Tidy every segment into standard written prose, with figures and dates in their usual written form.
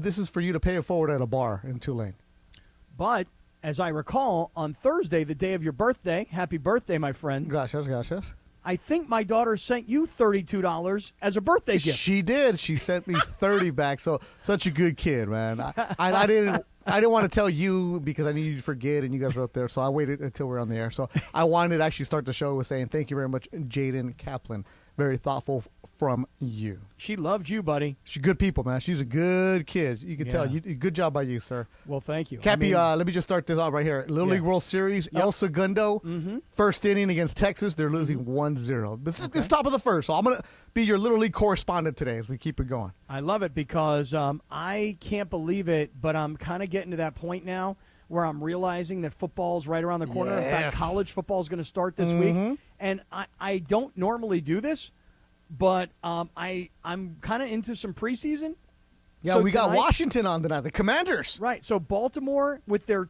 This is for you to pay it forward at a bar in Tulane. But as I recall, on Thursday, the day of your birthday, happy birthday, my friend. Gracias. I think my daughter sent you $32 as a birthday gift. She did. She sent me 30 back. So such a good kid, man. I didn't want to tell you because I knew you'd forget and you guys were up there. So I waited until we were on the air. So I wanted to actually start the show with saying thank you very much, Jaden Kaplan. Very thoughtful from you. She loved you, buddy. She's good people, man. She's a good kid. You can tell. Good job by you, sir. Well, thank you. Kappy, let me just start this off right here. Little League World Series, El Segundo, first inning against Texas. They're losing 1-0. This is top of the first, so I'm going to be your Little League correspondent today as we keep it going. I love it because I can't believe it, but I'm kind of getting to that point now where I'm realizing that football's right around the corner. Yes. In fact, college football is going to start this week. And I don't normally do this, but I'm kind of into some preseason. Yeah, So we got tonight- Washington on tonight, the Commanders. Right. So Baltimore, with their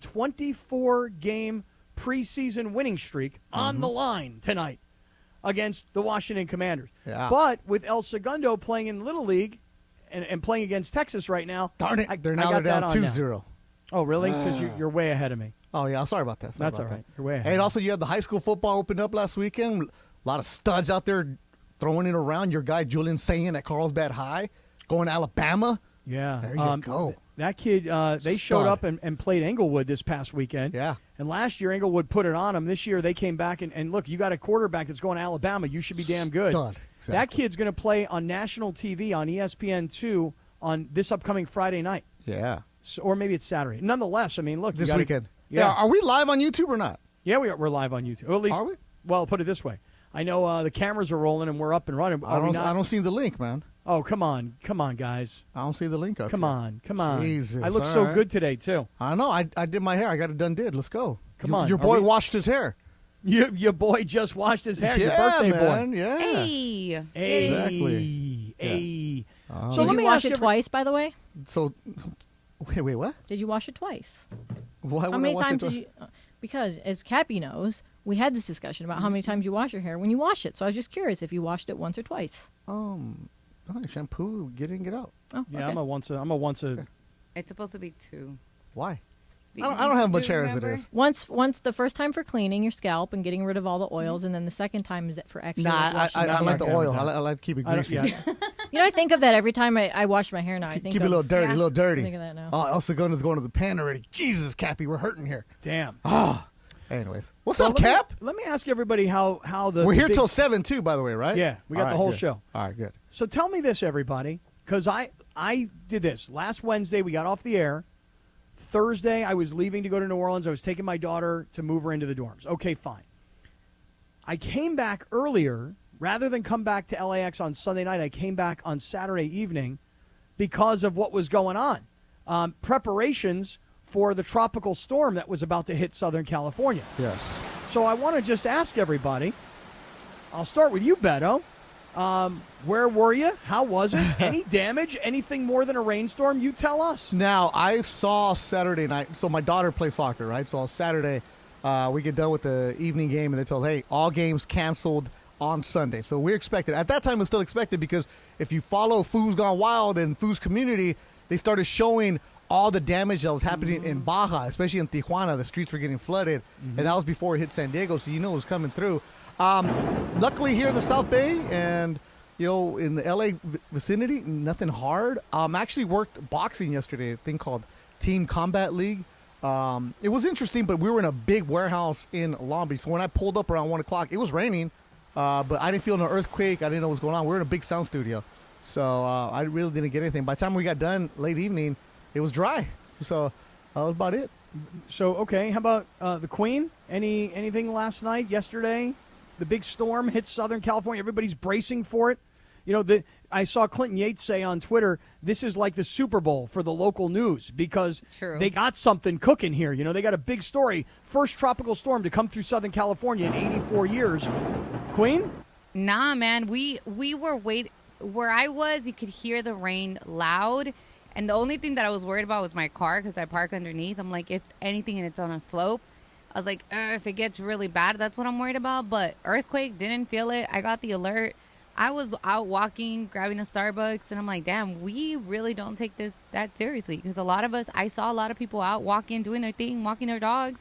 24-game preseason winning streak on the line tonight against the Washington Commanders. Yeah. But with El Segundo playing in Little League and playing against Texas right now. Darn it. They're got down that on now. 2-0. Oh, really? Because you're way ahead of me. Oh, yeah. Sorry about that. That's all right. You're way ahead. And also, you had the high school football opened up last weekend. A lot of studs out there throwing it around. Your guy, Julian Sayin at Carlsbad High, going to Alabama. Yeah. There you go. That kid, they showed up and played Englewood this past weekend. Yeah. And last year, Englewood put it on them. This year, they came back and look, you got a quarterback that's going to Alabama. You should be damn good. Stud. Exactly. That kid's going to play on national TV on ESPN2 on this upcoming Friday night. Yeah. So, or maybe it's Saturday. Nonetheless, I mean, look. This weekend. Yeah. Are we live on YouTube or not? Yeah, we're live on YouTube. Or at least, Are we? Well, put it this way. I know the cameras are rolling and we're up and running. I don't see the link, man. Oh, come on, guys. I don't see the link up Come here. on. Jesus, I look all so right. good today, too. I know. I did my hair. I got it done. Let's go. Come on. Your boy washed his hair. Your boy just washed his hair. Yeah, Your birthday man. boy. Yeah. Hey. Exactly. Hey. So let did me you wash ask it twice, by the way? So, wait, what? Did you wash it twice? Why How would I many wash times it did you? Because as Kappy knows, we had this discussion about how many times you wash your hair when you wash it. So I was just curious if you washed it once or twice. Shampoo, get in, get out. Oh, Yeah, okay. I'm a once a. It's supposed to be 2. Why? I don't have much Do you hair as it remember? is. Once the first time for cleaning your scalp and getting rid of all the oils, and then the second time is for actually Nah, washing I your like hair. the oil. Okay. I like to keep it I don't- greasy. yeah. You know, I think of that every time I wash my hair now. I think Keep it a little dirty, Yeah. a little dirty. Think of that now. Oh, El Segundo's going to the pen already. Jesus, Kappy, we're hurting here. Damn. Anyways, what's So up, Cap? Let me ask everybody how the. We're here big- till 7 too, by the way, right? Yeah, we got All the right, whole good. show. All right, good. So tell me this, everybody, because I did this last Wednesday. We got off the air. Thursday, I was leaving to go to New Orleans. I was taking my daughter to move her into the dorms. Okay, fine. I came back earlier. Rather than come back to LAX on Sunday night, I came back on Saturday evening because of what was going on. Preparations for the tropical storm that was about to hit Southern California. Yes. So I want to just ask everybody. I'll start with you, Beto. Where were you? How was it? Any damage? Anything more than a rainstorm? You tell us. Now, I saw Saturday night. So my daughter plays soccer, right? So on Saturday, we get done with the evening game, and they told, hey, all games canceled on Sunday. So we're expected. At that time, it was still expected because if you follow Food's Gone Wild and Food's community, they started showing all the damage that was happening in Baja, especially in Tijuana. The streets were getting flooded, and that was before it hit San Diego, so you know it was coming through. Luckily, here in the South Bay and in the LA vicinity, nothing hard. Actually worked boxing yesterday, a thing called Team Combat League. It was interesting, but we were in a big warehouse in Long Beach. So when I pulled up around 1 o'clock, it was raining, but I didn't feel no earthquake. I didn't know what was going on. We were in a big sound studio, so I really didn't get anything. By the time we got done late evening, it was dry. So that was about it. So, okay, how about the Queen? Anything last night, yesterday? The big storm hits Southern California. Everybody's bracing for it. I saw Clinton Yates say on Twitter, this is like the Super Bowl for the local news because True. they got something cooking here. They got a big story. First tropical storm to come through Southern California in 84 years. Queen? Nah, man. We were where I was, you could hear the rain loud. And the only thing that I was worried about was my car because I park underneath. I'm like, if anything and it's on a slope, I was like, if it gets really bad, that's what I'm worried about. But earthquake, didn't feel it. I got the alert. I was out walking, grabbing a Starbucks, and I'm like, damn, we really don't take this that seriously. Because a lot of us, I saw a lot of people out walking, doing their thing, walking their dogs.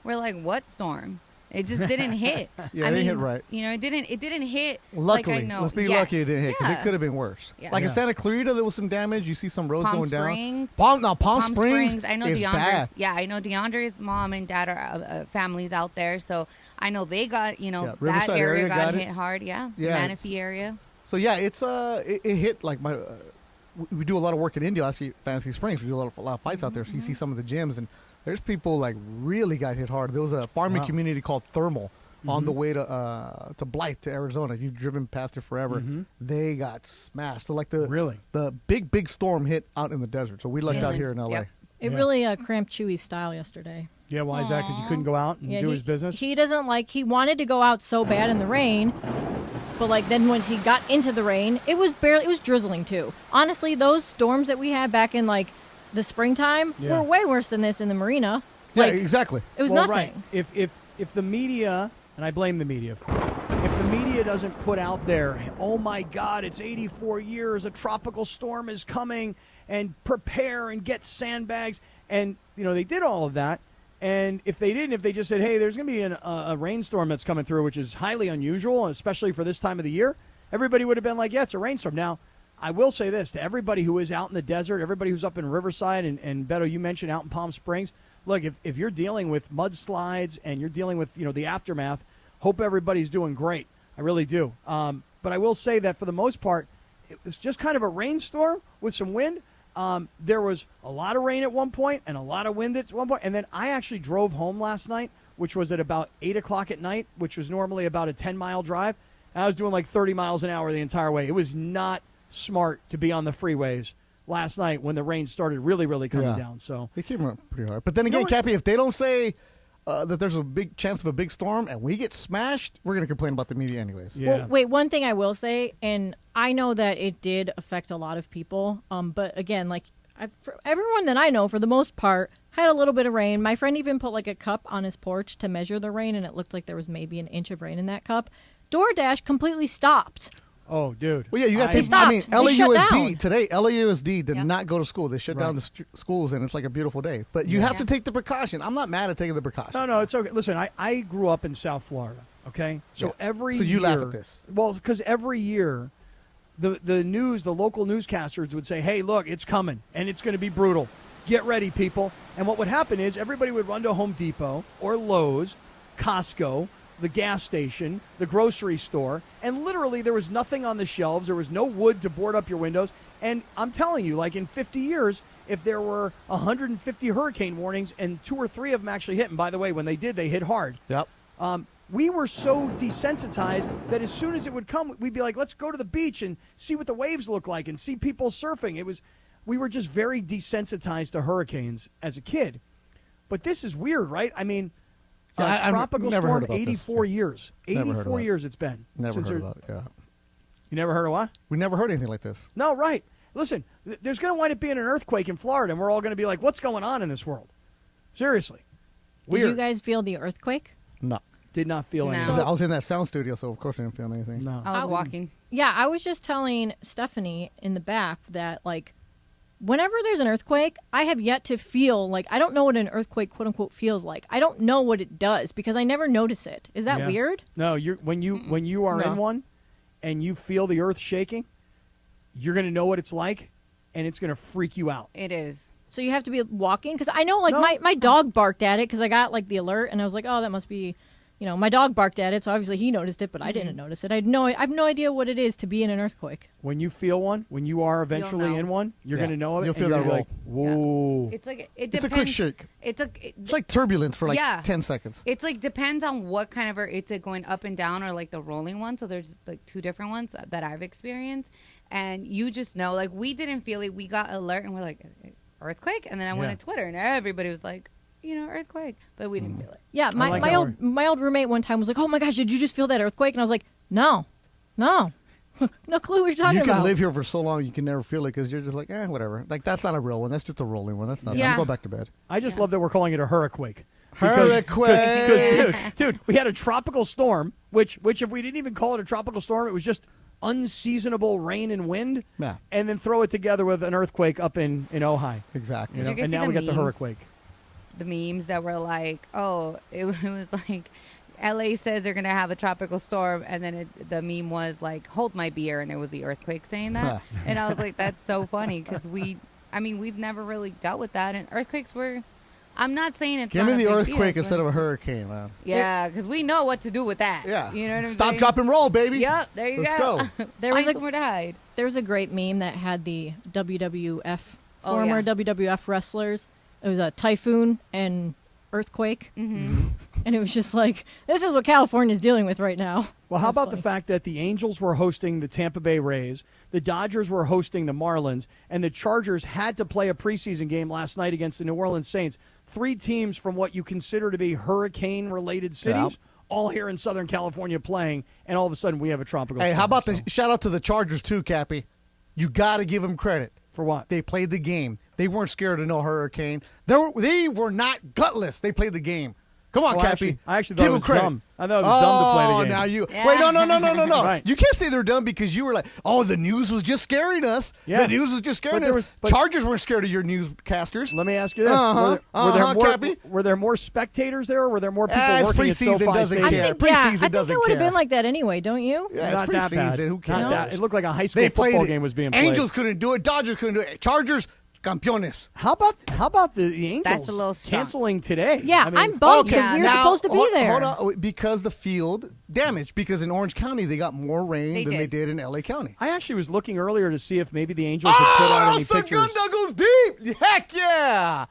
We're like, what storm? It just didn't hit. Yeah, it didn't hit right. You know, it didn't hit. Luckily, like I know. let's be Yes. lucky it didn't hit because Yeah. it could have been worse. Yeah. Like in Yeah. Santa Clarita, there was some damage. You see some roads Palm going Springs. down. Palm Springs. I know is DeAndre's. bad. Yeah, I know DeAndre's mom and dad are families out there, so I know they got that Riverside area got got hit hard. Yeah, Yeah, Manatee area. So yeah, it's it hit like my. We do a lot of work in India, actually, Fantasy Springs. We do a lot of fights out there. So you see some of the gyms, and there's people like really got hit hard. There was a farming community called Thermal on the way to Blythe to Arizona. If you've driven past it forever, they got smashed. So like the big storm hit out in the desert. So we lucked out here in LA. Yep. It really cramped Chewy's style yesterday. Yeah, why is that? Because he couldn't go out and do his business? He doesn't he wanted to go out so bad in the rain, but then once he got into the rain, it was drizzling too. Honestly, those storms that we had back in the springtime were way worse than this in the marina. Yeah, exactly. It was Well, nothing. Right. If the media, and I blame the media, of course, if the media doesn't put out there, oh my God, it's 84 years, a tropical storm is coming, and prepare and get sandbags, and they did all of that. And if they didn't, if they just said, hey, there's going to be a rainstorm that's coming through, which is highly unusual, especially for this time of the year, everybody would have been like, yeah, it's a rainstorm. Now, I will say this to everybody who is out in the desert, everybody who's up in Riverside, and Beto, you mentioned out in Palm Springs. Look, if you're dealing with mudslides and you're dealing with the aftermath, hope everybody's doing great. I really do. But I will say that for the most part, it was just kind of a rainstorm with some wind. There was a lot of rain at one point and a lot of wind at one point. And then I actually drove home last night, which was at about 8 o'clock at night, which was normally about a 10-mile drive. And I was doing like 30 miles an hour the entire way. It was not smart to be on the freeways last night when the rain started really, really coming down. So they came up pretty hard. But then again, Kappy, if they don't say that there's a big chance of a big storm and we get smashed, we're going to complain about the media anyways. Yeah. Well, wait, one thing I will say, and I know that it did affect a lot of people, but again, for everyone that I know, for the most part, had a little bit of rain. My friend even put a cup on his porch to measure the rain, and it looked like there was maybe an inch of rain in that cup. DoorDash completely stopped. Oh, dude. Well, yeah, you got to take. stopped. I mean, They shut down. LAUSD today. LAUSD did Yep. not go to school. They shut down the schools, and it's like a beautiful day. But you have to take the precaution. I'm not mad at taking the precaution. No, it's okay. Listen, I grew up in South Florida, okay? So every So you year, laugh at this. Well, because every year the local newscasters would say, hey, look, it's coming, and it's going to be brutal. Get ready, people. And what would happen is everybody would run to Home Depot or Lowe's, Costco, the gas station, the grocery store, and literally there was nothing on the shelves. There was no wood to board up your windows. And I'm telling you, in 50 years, if there were 150 hurricane warnings and 2 or 3 of them actually hit, and by the way, when they did, they hit hard. Yep. We were so desensitized that as soon as it would come, we'd be like, let's go to the beach and see what the waves look like and see people surfing. We were just very desensitized to hurricanes as a kid. But this is weird, right? I mean, I've tropical never storm, heard about this. 84 years. Never heard of 84 that. years it's been. Never heard about it. Yeah. You never heard of what? We never heard anything like this. No, right. Listen, there's going to wind up being an earthquake in Florida, and we're all going to be like, what's going on in this world? Seriously. Weird. Did you guys feel the earthquake? No. Did not feel No. anything. I was in that sound studio, so of course I didn't feel anything. No. I was walking. Yeah, I was just telling Stephanie in the back that, whenever there's an earthquake, I have yet to feel, I don't know what an earthquake, quote unquote, feels like. I don't know what it does because I never notice it. Is that Yeah. weird? No, when you are No. in one and you feel the earth shaking, you're going to know what it's like, and it's going to freak you out. It is. So you have to be walking? Because I know, No. my dog barked at it because I got, the alert, and I was like, oh, that must be, my dog barked at it, so obviously he noticed it, but I didn't notice it. I have no idea what it is to be in an earthquake. When you feel one, when you are eventually know. in one, you're going to know it. You'll and feel you're that gonna be roll. Like, whoa. It's it It's depends. a quick shake. It's like turbulence for 10 seconds. It's depends on what kind of it's going up and down or the rolling one. So there's 2 different ones that I've experienced, and you just know. We didn't feel it. We got alert and we're like, earthquake, and then I went to Twitter and everybody was like, earthquake, but we didn't feel it. Yeah, like my old roommate one time was like, oh my gosh, did you just feel that earthquake? And I was like, no. No clue what you're talking You about. can live here for so long, you can never feel it because you're just like, whatever. That's not a real one. That's just a rolling one. That's not. Yeah. I'm going back to bed. I just love that we're calling it a hurricane. Hurricane. Dude, we had a tropical storm, which if we didn't even call it a tropical storm, it was just unseasonable rain and wind, Yeah. and then throw it together with an earthquake up in Ojai. Exactly. Did you guys And see now the we got the memes? hurricane. The memes that were like, oh, it was like, LA says they're gonna have a tropical storm, and then the meme was like, "Hold my beer," and it was the earthquake saying that, and I was like, "That's so funny," because we've never really dealt with that, and earthquakes were. I'm not saying it's. Give not me a the big earthquake deal, instead of a but- hurricane, man. Yeah, because we know what to do with that. Yeah. You know what I'm Stop, saying? drop, and roll, baby. Yep, there you Let's go. go. There was Find a- somewhere to hide. There was a great meme that had the WWF Oh, former yeah. WWF wrestlers. It was a typhoon and earthquake, and it was just like, this is what California's dealing with right now. Well, how That's about the funny. fact that the Angels were hosting the Tampa Bay Rays, the Dodgers were hosting the Marlins, and the Chargers had to play a preseason game last night against the New Orleans Saints? 3 teams from what you consider to be hurricane-related cities, Yep. all here in Southern California playing, and all of a sudden we have a tropical Hey, storm. how about So, the shout out to the Chargers too, Kappy? You got to give them credit. for what? They played the game. They weren't scared of no hurricane. They were not gutless. They played the game. Come on, Oh, Kappy. I actually thought give it them was credit. dumb. I thought it was dumb to play the game. Now you Yeah. wait. No. Right. You can't say they're dumb because you were like, oh, the news was just scaring us. Yeah. The news was just scaring But there us. was- but- Chargers weren't scared of your newscasters. Let me ask you this: Kappy. were there more spectators there, or were there more people It's working at preseason, SoFi doesn't Stadium? I care. think, Preseason I think doesn't it would have care. been like that anyway, don't you? Yeah, Not it's that bad. preseason. Who cares? Not that. It looked like a high school They played football it. game was being played. Angels couldn't do it. Dodgers couldn't do it. Chargers, campeones. How about the Angels That's a little strong. canceling today? Yeah, I mean, I'm bummed because Okay, we were now, supposed to be there. Hold on, because the field damaged. Because in Orange County they got more rain They than did. they did in LA County. I actually was looking earlier to see if maybe the Angels had put out Oh, any pictures. Segunda goes deep. Heck yeah!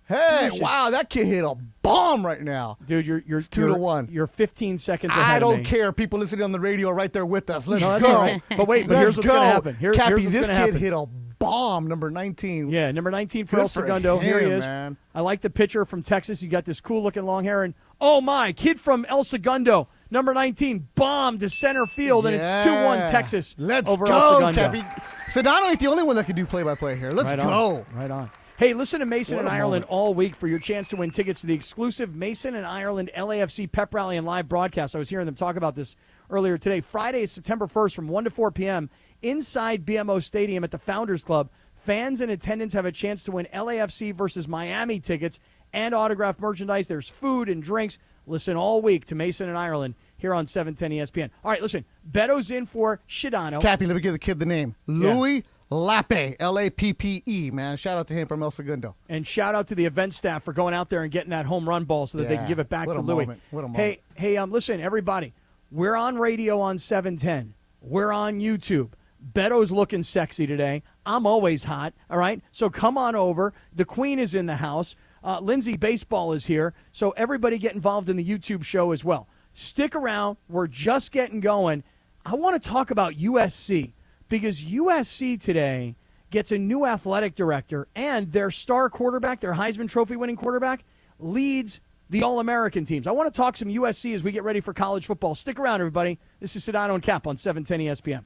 Hey, You should- wow, that kid hit a bomb right now. Dude, you're 2-1. You're 15 seconds ahead I of don't me. care. People listening on the radio are right there with us. Let's No, that's go. all right. But wait, but Let's here's what's go. going to happen. Here's Kappy, what's this gonna kid happen. hit a bomb, number 19. Yeah, number 19 for Good El for Segundo. Here he him, is. man. I like the pitcher from Texas. He got this cool-looking long hair. And, oh, my, kid from El Segundo, number 19, bombed to center field, and it's 2-1 Texas Let's over go, El Segundo. Kappy. Sedano ain't the only one that can do play-by-play here. Let's Right go. on. Right on. Hey, listen to Mason What and a Ireland moment. all week for your chance to win tickets to the exclusive Mason and Ireland LAFC Pep Rally and live broadcast. I was hearing them talk about this earlier today. Friday is September 1st from 1 to 4 p.m. inside BMO Stadium at the Founders Club. Fans in attendance have a chance to win LAFC versus Miami tickets and autographed merchandise. There's food and drinks. Listen all week to Mason and Ireland here on 710 ESPN. All right, listen. Beto's in for Sedano. Kappy, let me give the kid the name. Louis Lappe, Lappe, man. Shout out to him from El Segundo. And shout out to the event staff for going out there and getting that home run ball so that they can Yeah. give it back What to a Louis. moment. What a moment. Hey, listen, everybody. We're on radio on 710. We're on YouTube. Beto's looking sexy today. I'm always hot, all right? So come on over. The Queen is in the house. Lindsay Baseball is here. So everybody get involved in the YouTube show as well. Stick around. We're just getting going. I want to talk about USC because USC today gets a new athletic director, and their star quarterback, their Heisman Trophy winning quarterback, leads the All-American teams. I want to talk some USC as we get ready for college football. Stick around, everybody. This is Sedano and Kap on 710 ESPN.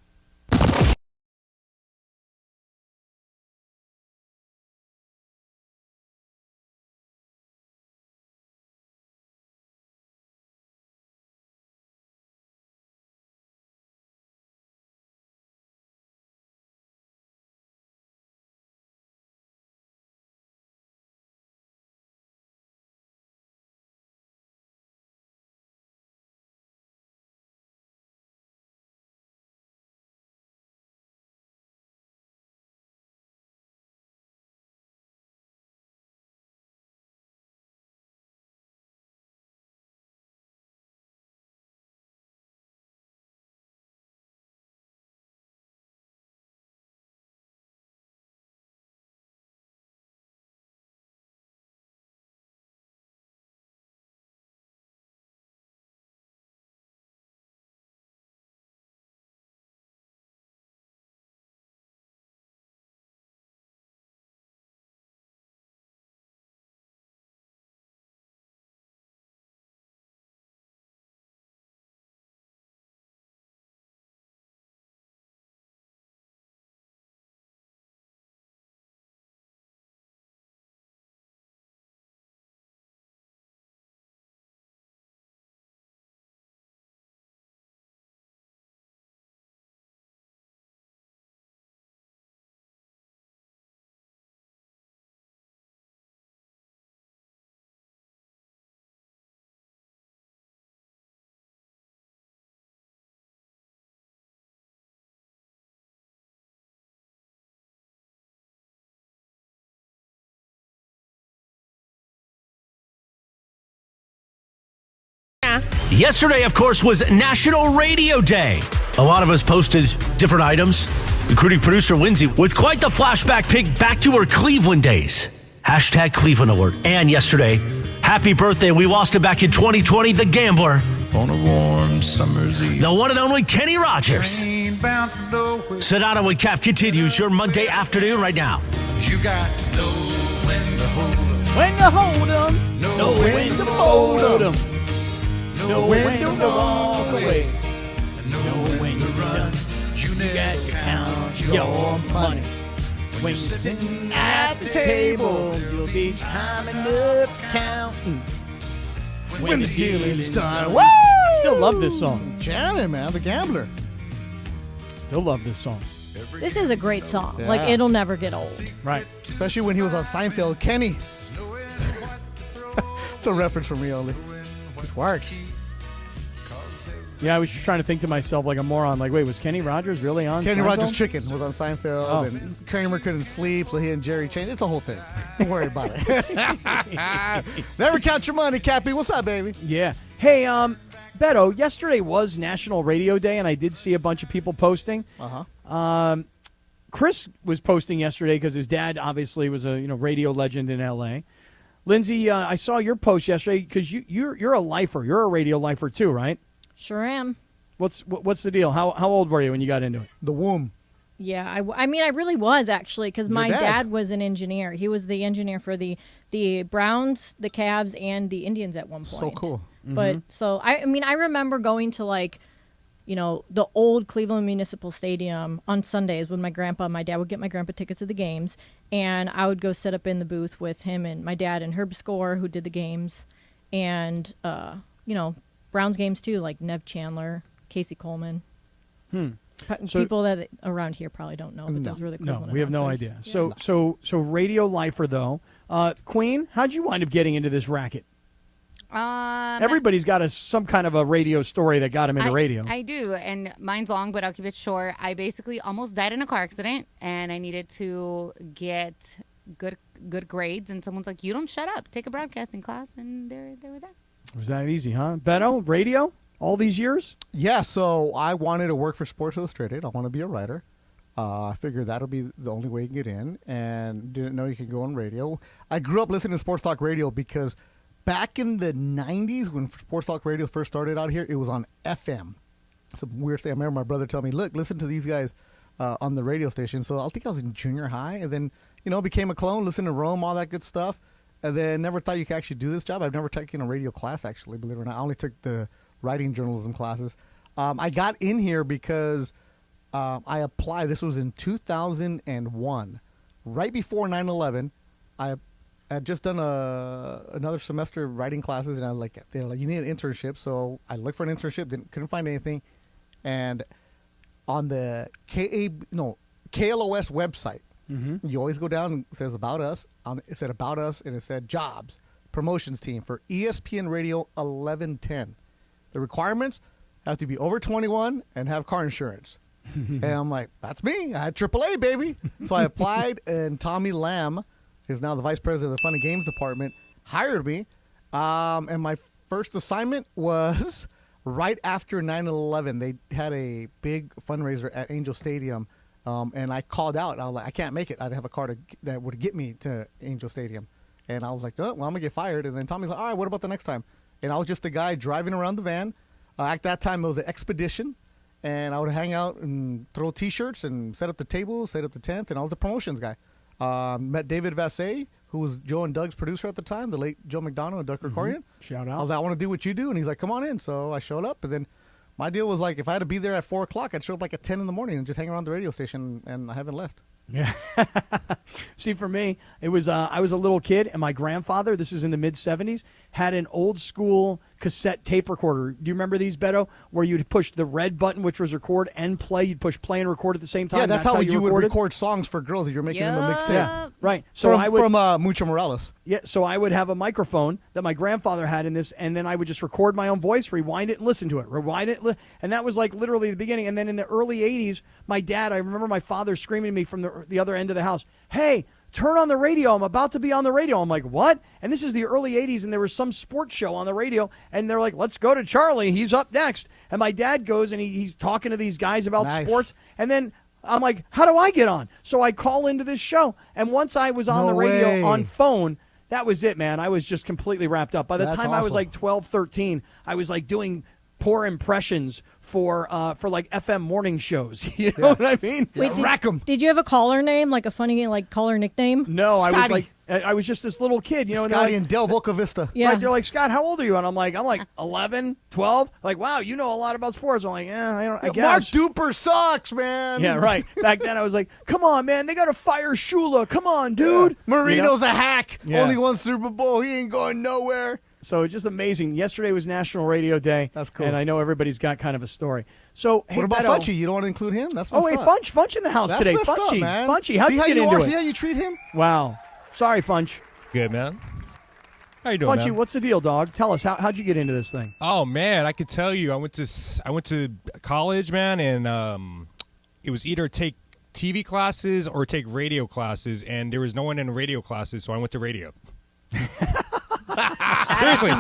Yesterday, of course, was National Radio Day. A lot of us posted different items, including producer Lindsay, with quite the flashback pic back to her Cleveland days. Hashtag Cleveland alert. And yesterday, happy birthday. We lost him back in 2020, the gambler. On a warm summer's eve. The one and only Kenny Rogers. Sedano Kap continues your Monday afternoon right now. You got to know when to hold 'em. When to hold 'em, know when to fold 'em, know when to walk away, know when to run. You Got to count your money. When you're sitting at the table, you'll be timing up, counting. When the dealing's done. Woo! Still love this song. Jamming, man. The Gambler. Still love this song. This is a great song. Yeah. Like, it'll never get old. Right. Especially when he was on Seinfeld. Kenny. It's a reference for me only. It works. Yeah, I was just trying to think to myself like a moron. Like, wait, was Kenny Rogers really on Kenny Seinfeld? Rogers' Chicken was on Seinfeld, Oh. and Kramer couldn't sleep, so he and Jerry changed. It's a whole thing. Don't worry about it. Never count your money, Kappy. What's up, baby? Yeah. Hey, Beto, yesterday was National Radio Day, and I did see a bunch of people posting. Chris was posting yesterday because his dad obviously was a radio legend in L.A. Lindsay, I saw your post yesterday because you're a lifer. You're a radio lifer too, right? Sure am. What's the deal? How old were you when you got into it? The womb. Yeah, I mean, I really was actually because my dad. dad was an engineer. He was the engineer for the Browns, the Cavs, and the Indians at one point. So cool. But so I mean, I remember going to the old Cleveland Municipal Stadium on Sundays when my dad would get my grandpa tickets to the games, and I would go sit up in the booth with him and my dad and Herb Score, who did the games, and Browns games too, like Nev Chandler, Casey Coleman. So- People that around here probably don't know, but those were the No, Cleveland we have no announcers. idea. Yeah. So radio lifer though. Queen, how'd you wind up getting into this racket? Everybody's got some kind of a radio story that got him into radio. I do, and mine's long, but I'll keep it short. I basically almost died in a car accident, and I needed to get good grades, and someone's like, "You don't shut up. Take a broadcasting class," and there was that. Was that easy, huh? Beto, radio? All these years? Yeah, so I wanted to work for Sports Illustrated. I want to be a writer. I figured that'll be the only way you can get in, and didn't know you could go on radio. I grew up listening to Sports Talk Radio because back in the 90s when Sports Talk Radio first started out here, it was on FM. Some weird thing. I remember my brother telling me, look, listen to these guys on the radio station. So I think I was in junior high, and then, became a clone, listened to Rome, all that good stuff, and then never thought you could actually do this job. I've never taken a radio class, actually, believe it or not. I only took the writing journalism classes. I got in here because I applied. This was in 2001, right before 9/11. I had just done another semester of writing classes, and they're like, you need an internship. So I looked for an internship, couldn't find anything, and on the KLOS website, you always go down and it says about us. It said about us, and it said jobs promotions team for ESPN Radio 1110. The requirements have to be over 21 and have car insurance. And I'm like, that's me. I had AAA, baby. So I applied, and Tommy Lamb, who's now the vice president of the Fun and Games department, hired me. And my first assignment was right after 9/11. They had a big fundraiser at Angel Stadium, and I called out. I was like, I can't make it. I didn't have a car that would get me to Angel Stadium. And I was like, oh, well, I'm going to get fired. And then Tommy's like, all right, what about the next time? And I was just a guy driving around the van. At that time, it was an expedition. And I would hang out and throw T-shirts and set up the tables, set up the tent. And I was the promotions guy. Met David Vassay, who was Joe and Doug's producer at the time, the late Joe McDonough and Doug Krikorian. Shout I out. was like, I want to do what you do. And he's like, come on in. So I showed up. And then my deal was like, if I had to be there at 4 o'clock, I'd show up like at 10 in the morning and just hang around the radio station. And I haven't left. Yeah. See, for me, it was I was a little kid, and my grandfather, this is in the mid-'70s, had an old-school cassette tape recorder. Do you remember these, Beto? Where you'd push the red button, which was record and play. You'd push play and record at the same time. Yeah, that's how you would recorded. record songs for girls if you're making them a mixtape. Yeah, right. So From, I would, from Mucho Morales. Yeah, so I would have a microphone that my grandfather had in this, and then I would just record my own voice, rewind it, and listen to it. Rewind it, and that was like literally the beginning. And then in the early 80s, my dad, I remember my father screaming at me from the other end of the house, hey, turn on the radio. I'm about to be on the radio. I'm like, what? And this is the early 80s, and there was some sports show on the radio, and they're like, let's go to Charlie. He's up next. And my dad goes, and he's talking to these guys about Nice. sports. And then I'm like, how do I get on? So I call into this show. And once I was on No the radio way. on phone, that was it, man. I was just completely wrapped up. By the That's time I was awesome. like 12, 13, I was like doing poor impressions for like FM morning shows. You know what I mean? Wait, Rack 'em. Did you have a caller name, like a funny like caller nickname? No, I was Scotty. like, I was just this little kid, you know. And they're Scotty like, and Del Boca Vista. Yeah. right, they're like, Scott, how old are you? And I'm like 11, 12. Like, wow, you know a lot about sports. I'm like, yeah, I guess. Mark Duper sucks, man. Yeah, right. Back then, I was like, come on, man, they got to fire Shula. Come on, dude. Marino's You know? a hack. Yeah. Only one Super Bowl. He ain't going nowhere. So it's just amazing. Yesterday was National Radio Day. That's cool. And I know everybody's got kind of a story. So, hey, What about Beto, Funchy? You don't want to include him? That's Oh, messed hey, up. Funch in the house That's today. messed up, Funchy, man. Funchy, how'd See you how get you into are? it? See how you treat him? Wow. Sorry, Funch. Good, man. How you doing, Funchy, man? what's the deal, dog? Tell us, how'd you get into this thing? Oh man, I could tell you. I went to college, man, and it was either take TV classes or take radio classes, and there was no one in radio classes, so I went to radio. seriously.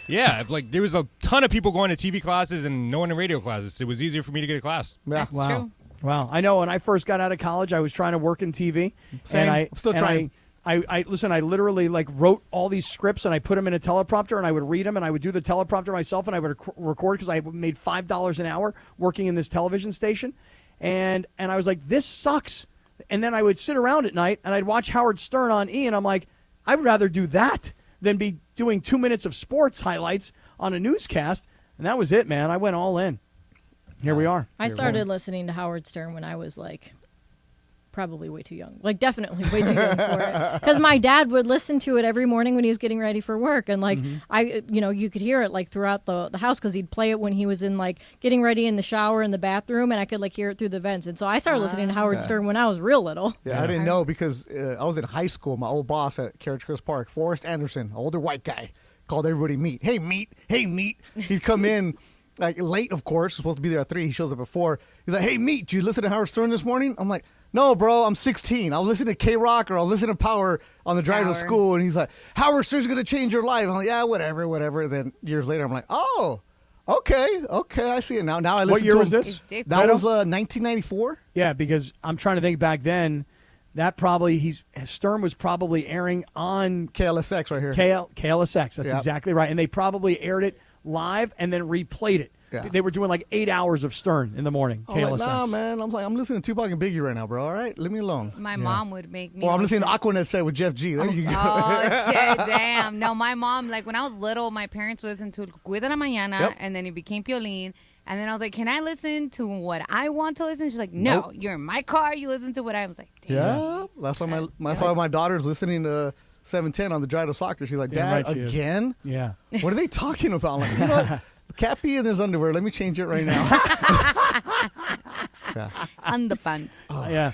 Yeah, like there was a ton of people going to TV classes and no one in radio classes. It was easier for me to get a class. Yeah. That's true. Wow. I know when I first got out of college, I was trying to work in TV. Same. And I'm still trying. I listen, I literally like wrote all these scripts and I put them in a teleprompter and I would read them and I would do the teleprompter myself and I would record because I made $5 an hour working in this television station. And I was like, this sucks. And then I would sit around at night and I'd watch Howard Stern on E! And I'm like, I would rather do that than be doing 2 minutes of sports highlights on a newscast. And that was it, man. I went all in. Here we are. I started listening to Howard Stern when I was like probably way too young. Like definitely way too young for it. Because my dad would listen to it every morning when he was getting ready for work. And like you could hear it like throughout the house because he'd play it when he was in like getting ready in the shower in the bathroom and I could like hear it through the vents. And so I started listening to Howard Stern when I was real little. Yeah, I didn't know because I was in high school. My old boss at Carriage Crest Park, Forrest Anderson, older white guy, called everybody meat. Hey, meat. Hey, meat. He'd come in like late, of course. Supposed to be there at 3. He shows up at 4. He's like, hey, meat, did you listen to Howard Stern this morning? I'm like, no, bro, I'm 16. I was listening to K-Rock or I was listening to Power on the drive to school. And he's like, Howard Stern's going to change your life. I'm like, yeah, whatever. Then years later, I'm like, oh, okay, I see it now. Now I listen What year to was him. this? That was 1994. Yeah, because I'm trying to think back then. That probably Stern was probably airing on KLSX right here. KLSX. That's Yep. exactly right, and they probably aired it live and then replayed it. Yeah. They were doing like 8 hours of Stern in the morning. I'm KLSX. like, nah, man. I'm listening to Tupac and Biggie right now, bro. All right, leave me alone. My mom would make me. Well, I'm listening to Aquanet set with Jeff G. There you go. Oh, shit, damn. No, my mom, like when I was little, my parents would listen to Cuida la Mañana, Yep. and then it became Piolín. And then I was like, can I listen to what I want to listen? She's like, no, Nope. you're in my car. You listen to what I was like, damn. Yeah, that's why my daughter's listening to 710 on the drive to soccer. She's like, Yeah, Dad, right, she is. again? Yeah. What are they talking about? I'm like, you know what? Kappy and there's underwear. Let me change it right now. Underpants. Yeah.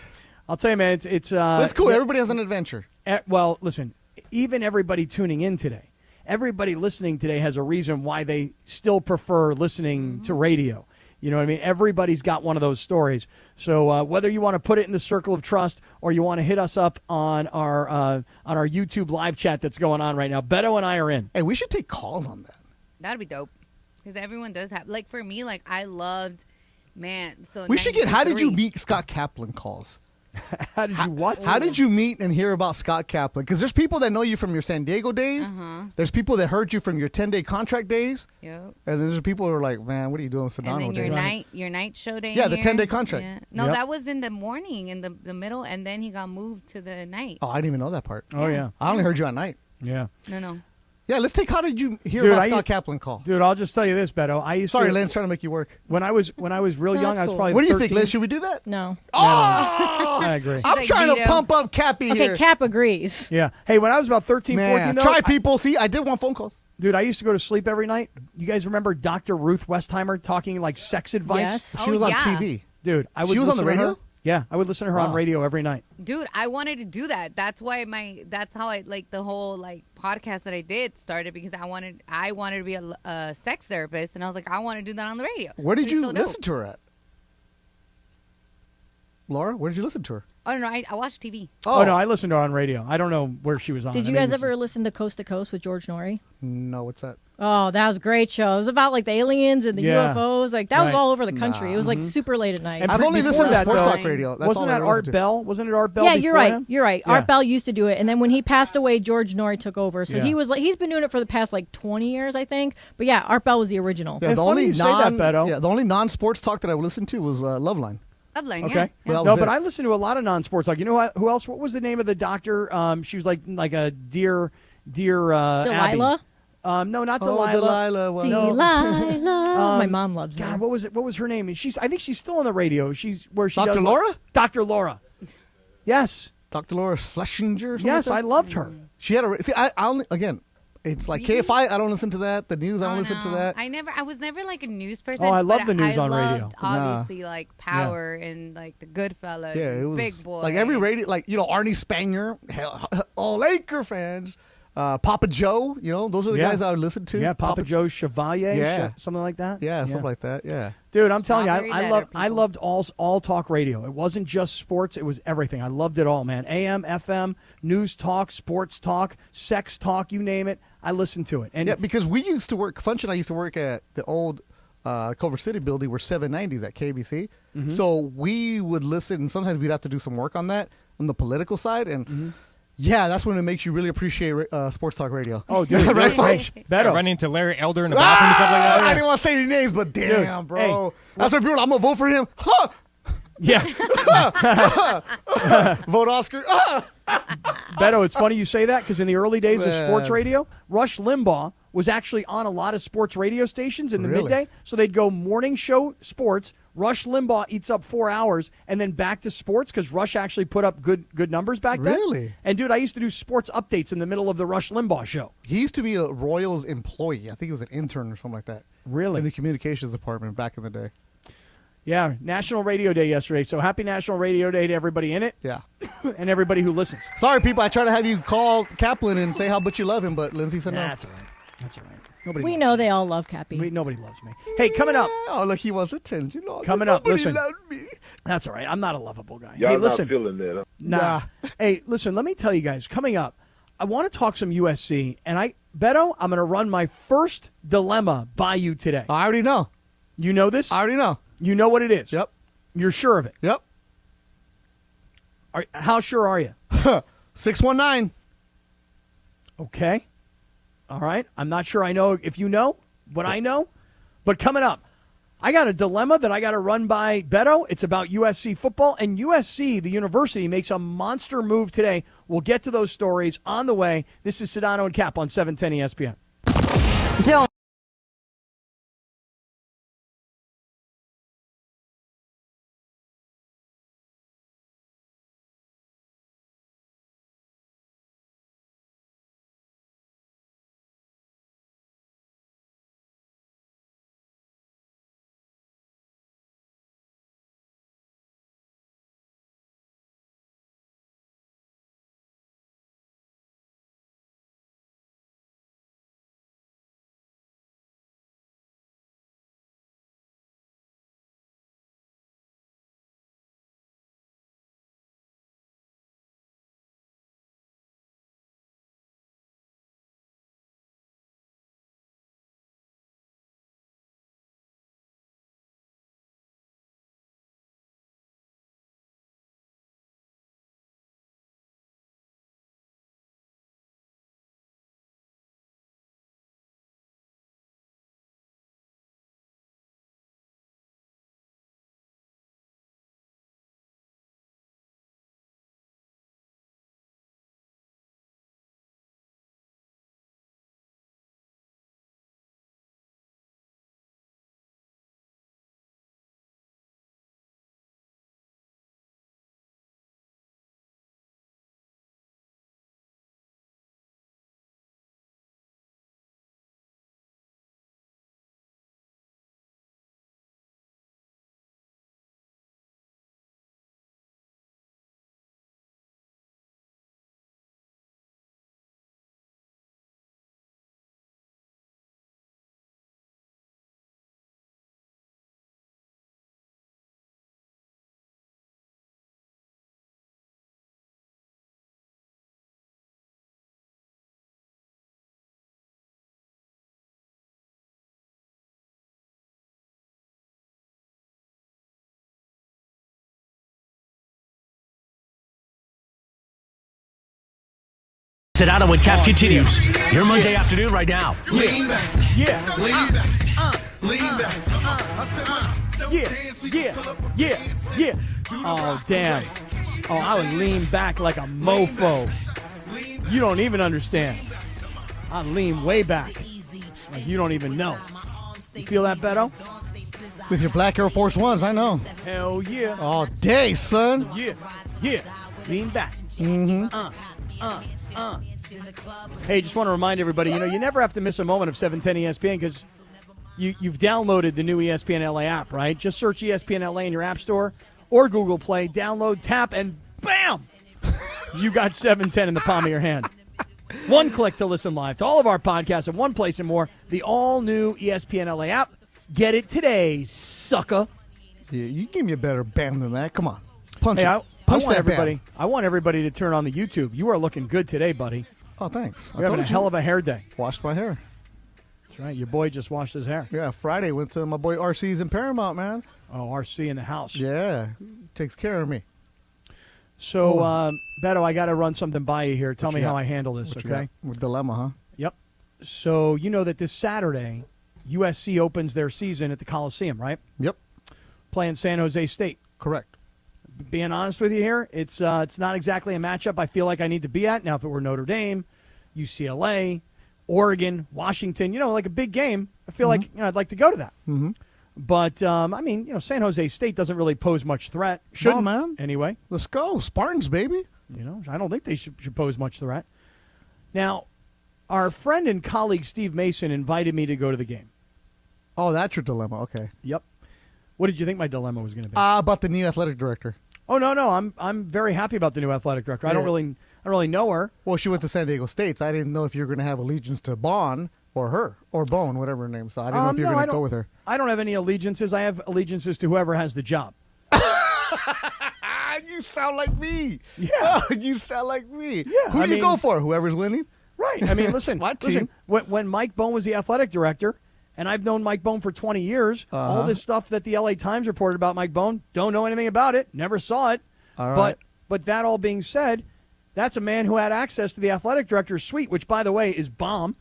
I'll tell you, man, it's That's cool. Everybody has an adventure. Well, listen, even everybody tuning in today, everybody listening today has a reason why they still prefer listening to radio. You know what I mean? Everybody's got one of those stories. So whether you want to put it in the circle of trust or you want to hit us up on our YouTube live chat that's going on right now, Beto and I are in. Hey, we should take calls on that. That'd be dope. Because everyone does have, like for me, like I loved, man. So We should get, how did you 93. meet Scott Kaplan calls? How did you what? How did you meet and hear about Scott Kaplan? Because there's people that know you from your San Diego days. There's people that heard you from your 10-day contract days. Yep. And then there's people who are like, man, what are you doing with Sedano And then days? your night show day. Yeah, the here. 10-day contract. Yeah. No, Yep. that was in the morning, in the middle, and then he got moved to the night. Oh, I didn't even know that part. Oh, yeah. I only heard you at night. Yeah. No. Yeah, let's take, how did you hear Dude, about Scott Kaplan call? Dude, I'll just tell you this, Beto. I used Sorry, to, Lynn's trying to make you work. when I was real No, young, that's I was cool. probably What do you think, 13. Liz? Should we do that? No. I agree. I'm like, trying to Vito. pump up Kappy Okay, here. Cap agrees. Yeah. Hey, when I was about 13, 14, Man, though, try people. See, I did want phone calls. Dude, I used to go to sleep every night. You guys remember Dr. Ruth Westheimer talking like sex advice? Yes. She Oh, was on yeah. TV. Dude, I would She was on listen the to her. radio? Yeah, I would listen to her on Wow. radio every night. Dude, I wanted to do that. That's why that's how I like the whole like podcast that I did started because I wanted to be a sex therapist and I was like I want to do that on the radio. Where did It's you so dope. listen to her at? Laura, where did you listen to her? Oh no, I watch TV. Oh, no, I listened to her on radio. I don't know where she was on. Did you guys ever listen to Coast to Coast with George Norrie? No, what's that? Oh, that was a great show. It was about like the aliens and the Yeah. UFOs. Like that was Right. all over the country. It was like super late at night. And I've only before listened to that, sports though, talk radio. That's Wasn't all that I Art listened to. Bell? Wasn't it Art Bell? Yeah, before you're right. him? You're right. Yeah. Art Bell used to do it, and then when he passed away, George Norrie took over. So Yeah. he was like, he's been doing it for the past like 20 years, I think. But yeah, Art Bell was the original. Yeah, It's funny you say that, Beto. the only non-sports talk that I would listen to was Loveline. Loveline, Okay. yeah. Well, that No, was but it. I listen to a lot of non-sports. Like, you know who else? What was the name of the doctor? She was like a dear Delilah? Abby. No, not Oh, Delilah. Delilah. Well, Delilah. My mom loves her. God, what was it? What was her name? I think she's still on the radio. She's where she Dr. does, Laura? Dr. Laura. Yes. Dr. Laura Schlesinger. or something Yes, like I that? loved her. She had a. See, I only again. It's like Really? KFI. I don't listen to that. The news. I don't Oh, listen to no. that. I was never like a news person. Oh, I love but the news on loved, radio. Obviously, like Power and like the Goodfellas. Yeah, it and was Big Boy. like every radio, like Arnie Spanier, all Laker fans, Papa Joe. Those are the Yeah. guys I would listen to. Yeah, Papa Joe's Chevalier. Yeah. Something like that. Yeah, something like that. Yeah. Dude, I'm telling you, Strawberry I letter, I people. loved all talk radio. It wasn't just sports; it was everything. I loved it all, man. AM, FM, news talk, sports talk, sex talk, you name it. I listened to it. And Yeah, because we used to work. Funch and I used to work at the old Culver City building. Where 790s at KBC. Mm-hmm. So we would listen. Sometimes we'd have to do some work on that on the political side, and Mm-hmm. yeah, that's when it makes you really appreciate sports talk radio. oh, dude, Right, hey, Funch? Beto. Run into Larry Elder in the bathroom and stuff like that. I didn't want to say any names, but damn, Dude, bro. That's what people. I'm gonna vote for him. Huh? Yeah, Vote Oscar. Beto. It's funny you say that because in the early days of Man. sports radio, Rush Limbaugh was actually on a lot of sports radio stations in the Really? midday. So they'd go morning show sports. Rush Limbaugh eats up 4 hours and then back to sports because Rush actually put up good numbers back then. Really? And dude, I used to do sports updates in the middle of the Rush Limbaugh show. He used to be a Royals employee. I think he was an intern or something like that. Really? In the communications department back in the day. Yeah, National Radio Day yesterday. So happy National Radio Day to everybody in it Yeah. and everybody who listens. Sorry, people. I try to have you call Kaplan and say how much you love him, but Lindsay said no. That's all right. That's all right. Nobody We loves know they all love Kappy. me. Nobody loves me. Hey, coming up. Oh, look, he wants attention. Oh, Coming up, nobody listen. loved me. That's all right. I'm not a lovable guy. Y'all hey, not listen. feeling that, huh? Nah. Hey, listen, let me tell you guys, coming up, I want to talk some USC, and Beto, I'm going to run my first dilemma by you today. I already know. You know this? I already know. You know what it is? Yep. You're sure of it? Yep. How sure are you? 619. Okay. All right. I'm not sure I know if you know what I know, but coming up, I got a dilemma that I got to run by Beto. It's about USC football, and USC, the university, makes a monster move today. We'll get to those stories on the way. This is Sedano and Kap on 710 ESPN. Don't Sedano and Kap continues your Monday afternoon right now. Lean back. Yeah. Lean back. Lean back. Yeah. Oh, damn. Oh, I would lean back like a mofo. You don't even understand. I lean way back. Like you don't even know. You feel that, Beto? With your black Air Force Ones, I know. Hell yeah. All day, son. Yeah. Lean back. Mm-hmm. Hey, just want to remind everybody, you never have to miss a moment of 710 ESPN because you've downloaded the new ESPN LA app, right? Just search ESPN LA in your app store or Google Play, download, tap, and bam! You got 710 in the palm of your hand. One click to listen live to all of our podcasts in one place and more. The all-new ESPN LA app. Get it today, sucker. Yeah, you give me a better band than that. Come on. Punch Hey, it. Punch want that everybody. band. I want everybody to turn on the YouTube. You are looking good today, buddy. Oh, thanks. You're having a hell of a hair day. Washed my hair. That's right. Your boy just washed his hair. Yeah, Friday went to my boy RC's in Paramount, man. Oh, RC in the house. Yeah, takes care of me. So, Beto, I got to run something by you here. Tell me how I handle this, okay? Dilemma, huh? Yep. So, you know that this Saturday, USC opens their season at the Coliseum, right? Yep, Playing San Jose State. correct. Being honest with you here, it's not exactly a matchup I feel like I need to be at. Now, if it were Notre Dame, UCLA, Oregon, Washington, like a big game, I feel like I'd like to go to that. Mm-hmm. But, San Jose State doesn't really pose much threat. Shouldn't, man. Anyway. Let's go. Spartans, baby. I don't think they should pose much threat. Now, our friend and colleague Steve Mason invited me to go to the game. Oh, that's your dilemma. Okay. Yep. What did you think my dilemma was going to be? About the new athletic director. Oh, no. I'm very happy about the new athletic director. I don't really know her. Well, she went to San Diego State, so I didn't know if you were going to have allegiance to Bon or her or Bone, whatever her name is. So I didn't know if you were going to go with her. I don't have any allegiances. I have allegiances to whoever has the job. You sound like me. Yeah. You sound like me. Yeah, Who do you go for? Whoever's winning? Right. I mean, listen. SWAT team. When Mike Bone was the athletic director, and I've known Mike Bone for 20 years, all this stuff that the LA Times reported about Mike Bone, don't know anything about it, never saw it. All right. But that all being said, that's a man who had access to the athletic director's suite, which, by the way, is bomb.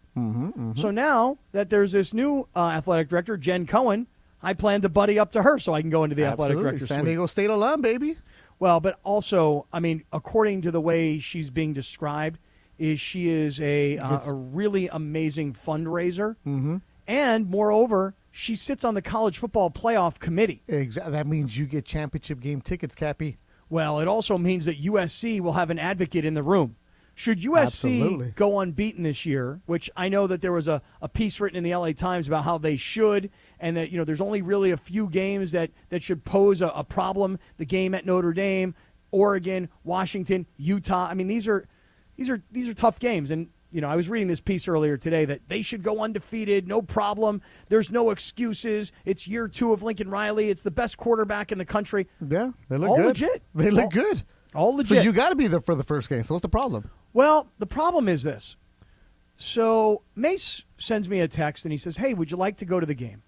So now that there's this new athletic director, Jen Cohen, I plan to buddy up to her so I can go into the athletic director's San suite. Diego State alum, baby. Well, but also, I mean, according to the way she's being described, she is a really amazing fundraiser. Mm-hmm. And moreover, she sits on the college football playoff committee. Exactly. That means you get championship game tickets, Kappy. Well, it also means that USC will have an advocate in the room. Should USC Absolutely. go unbeaten this year, which I know that there was a piece written in the LA Times about how they should, and that there's only really a few games that should pose a problem. The game at Notre Dame, Oregon, Washington, Utah. I mean, these are tough games. And I was reading this piece earlier today that they should go undefeated, no problem. There's no excuses. It's year 2 of Lincoln Riley. It's the best quarterback in the country. Yeah, they look All good. legit. They look good. All legit. So you got to be there for the first game. So what's the problem? Well, the problem is this. So Mace sends me a text and he says, "Hey, would you like to go to the game?"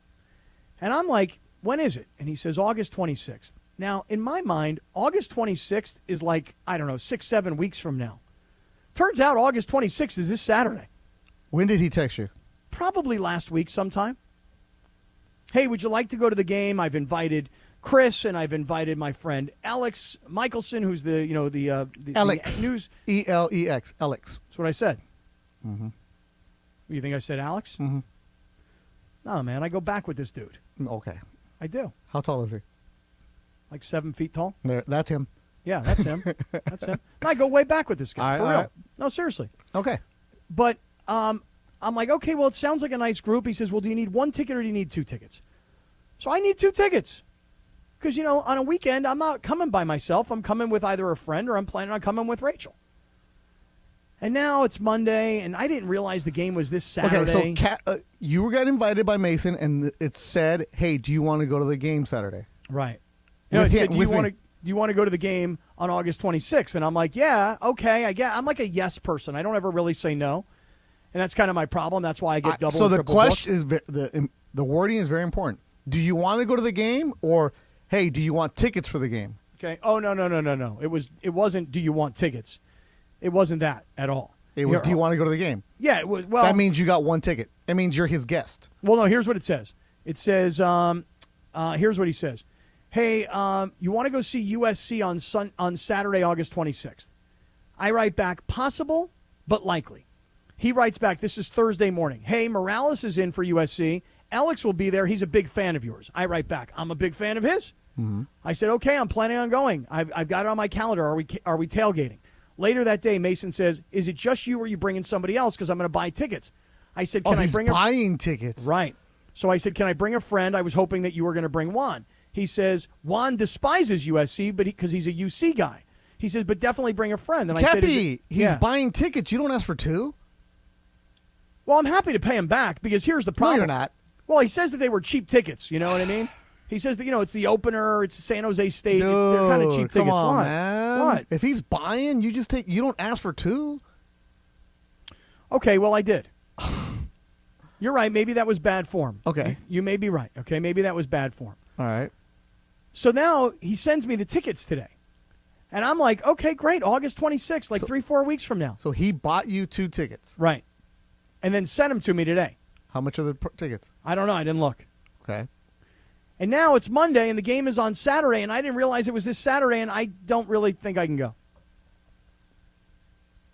And I'm like, "When is it?" And he says, "August 26th." Now, in my mind, August 26th is like, 6-7 weeks from now. Turns out August 26th is this Saturday. When did he text you? Probably last week sometime. "Hey, would you like to go to the game? I've invited Chris and I've invited my friend Alex Michelson, who's the Alex. the news." ELEX. Alex. That's what I said. Mm-hmm. You think I said Alex? Mm-hmm. No, man. I go back with this dude. Okay. I do. How tall is he? Like 7 feet tall. There. That's him. Yeah, that's him. That's him. I go way back with this guy. All right, for all real. right. No, seriously. Okay. But I'm like, okay, well, it sounds like a nice group. He says, well, do you need 1 ticket or do you need 2 tickets? So I need 2 tickets. Because, on a weekend, I'm not coming by myself. I'm coming with either a friend or I'm planning on coming with Rachel. And now it's Monday, and I didn't realize the game was this Saturday. Okay, so you got invited by Mason, and it said, hey, do you want to go to the game Saturday? Right. With It him- said, do with me. you want to go to the game on August 26th? And I'm like, yeah, okay. I'm like a yes person. I don't ever really say no. And that's kind of my problem. That's why I get double So and the triple question booked. is, the wording is very important. Do you want to go to the game, or, hey, do you want tickets for the game? Okay. Oh, no. It wasn't, do you want tickets? It wasn't that at all. It was, do you want to go to the game? Yeah, it was. Well, That means you got one ticket. It means you're his guest. Well, no, here's what it says. It says, here's what he says. Hey, you want to go see USC on Saturday, August 26th? I write back, possible, but likely. He writes back, this is Thursday morning. Hey, Morales is in for USC. Alex will be there. He's a big fan of yours. I write back, I'm a big fan of his. Mm-hmm. I said, okay, I'm planning on going. I've got it on my calendar. Are we tailgating? Later that day, Mason says, is it just you or are you bringing somebody else? Because I'm going to buy tickets. I said, can I bring buying tickets. Right. So I said, can I bring a friend? I was hoping that you were going to bring Juan. He says, Juan despises USC because he's a UC guy. He says, but definitely bring a friend. And Kappy, he's buying tickets. You don't ask for two? Well, I'm happy to pay him back because here's the problem. No, you're not. Well, he says that they were cheap tickets. You know what I mean? He says that, it's the opener. It's San Jose State. Dude, they're kind of cheap tickets. Come on, what? man. What? If he's buying, you don't ask for two? Okay, well, I did. You're right. Maybe that was bad form. Okay. You may be right. Okay, maybe that was bad form. All right. So now he sends me the tickets today. And I'm like, okay, great. August 26th, 3-4 weeks from now. So he bought you 2 tickets. Right. And then sent them to me today. How much are the tickets? I don't know. I didn't look. Okay. And now it's Monday and the game is on Saturday, and I didn't realize it was this Saturday, and I don't really think I can go.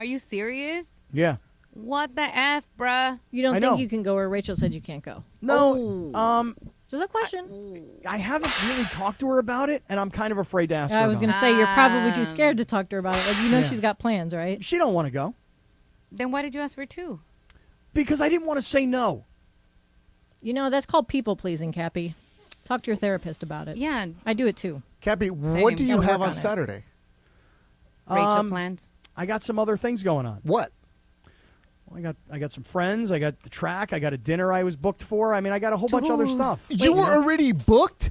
Are you serious? Yeah. What the F, bruh? You don't I think know. you can go, or Rachel said you can't go? No. Just a question. I haven't really talked to her about it, and I'm kind of afraid to ask her I was about going to say, you're probably too scared to talk to her about it. Yeah. She's got plans, right? it. She don't want to go Then why did you ask for 2? because I didn't want to say no. That's called people-pleasing, Kappy. Talk to your therapist about it. Yeah. I do it, too. Kappy, what do you Gotta have work on on it. Saturday? Rachel plans. I got some other things going on. What? I got some friends. I got the track. I got a dinner I was booked for. I mean, I got a whole bunch of other stuff. You were already booked?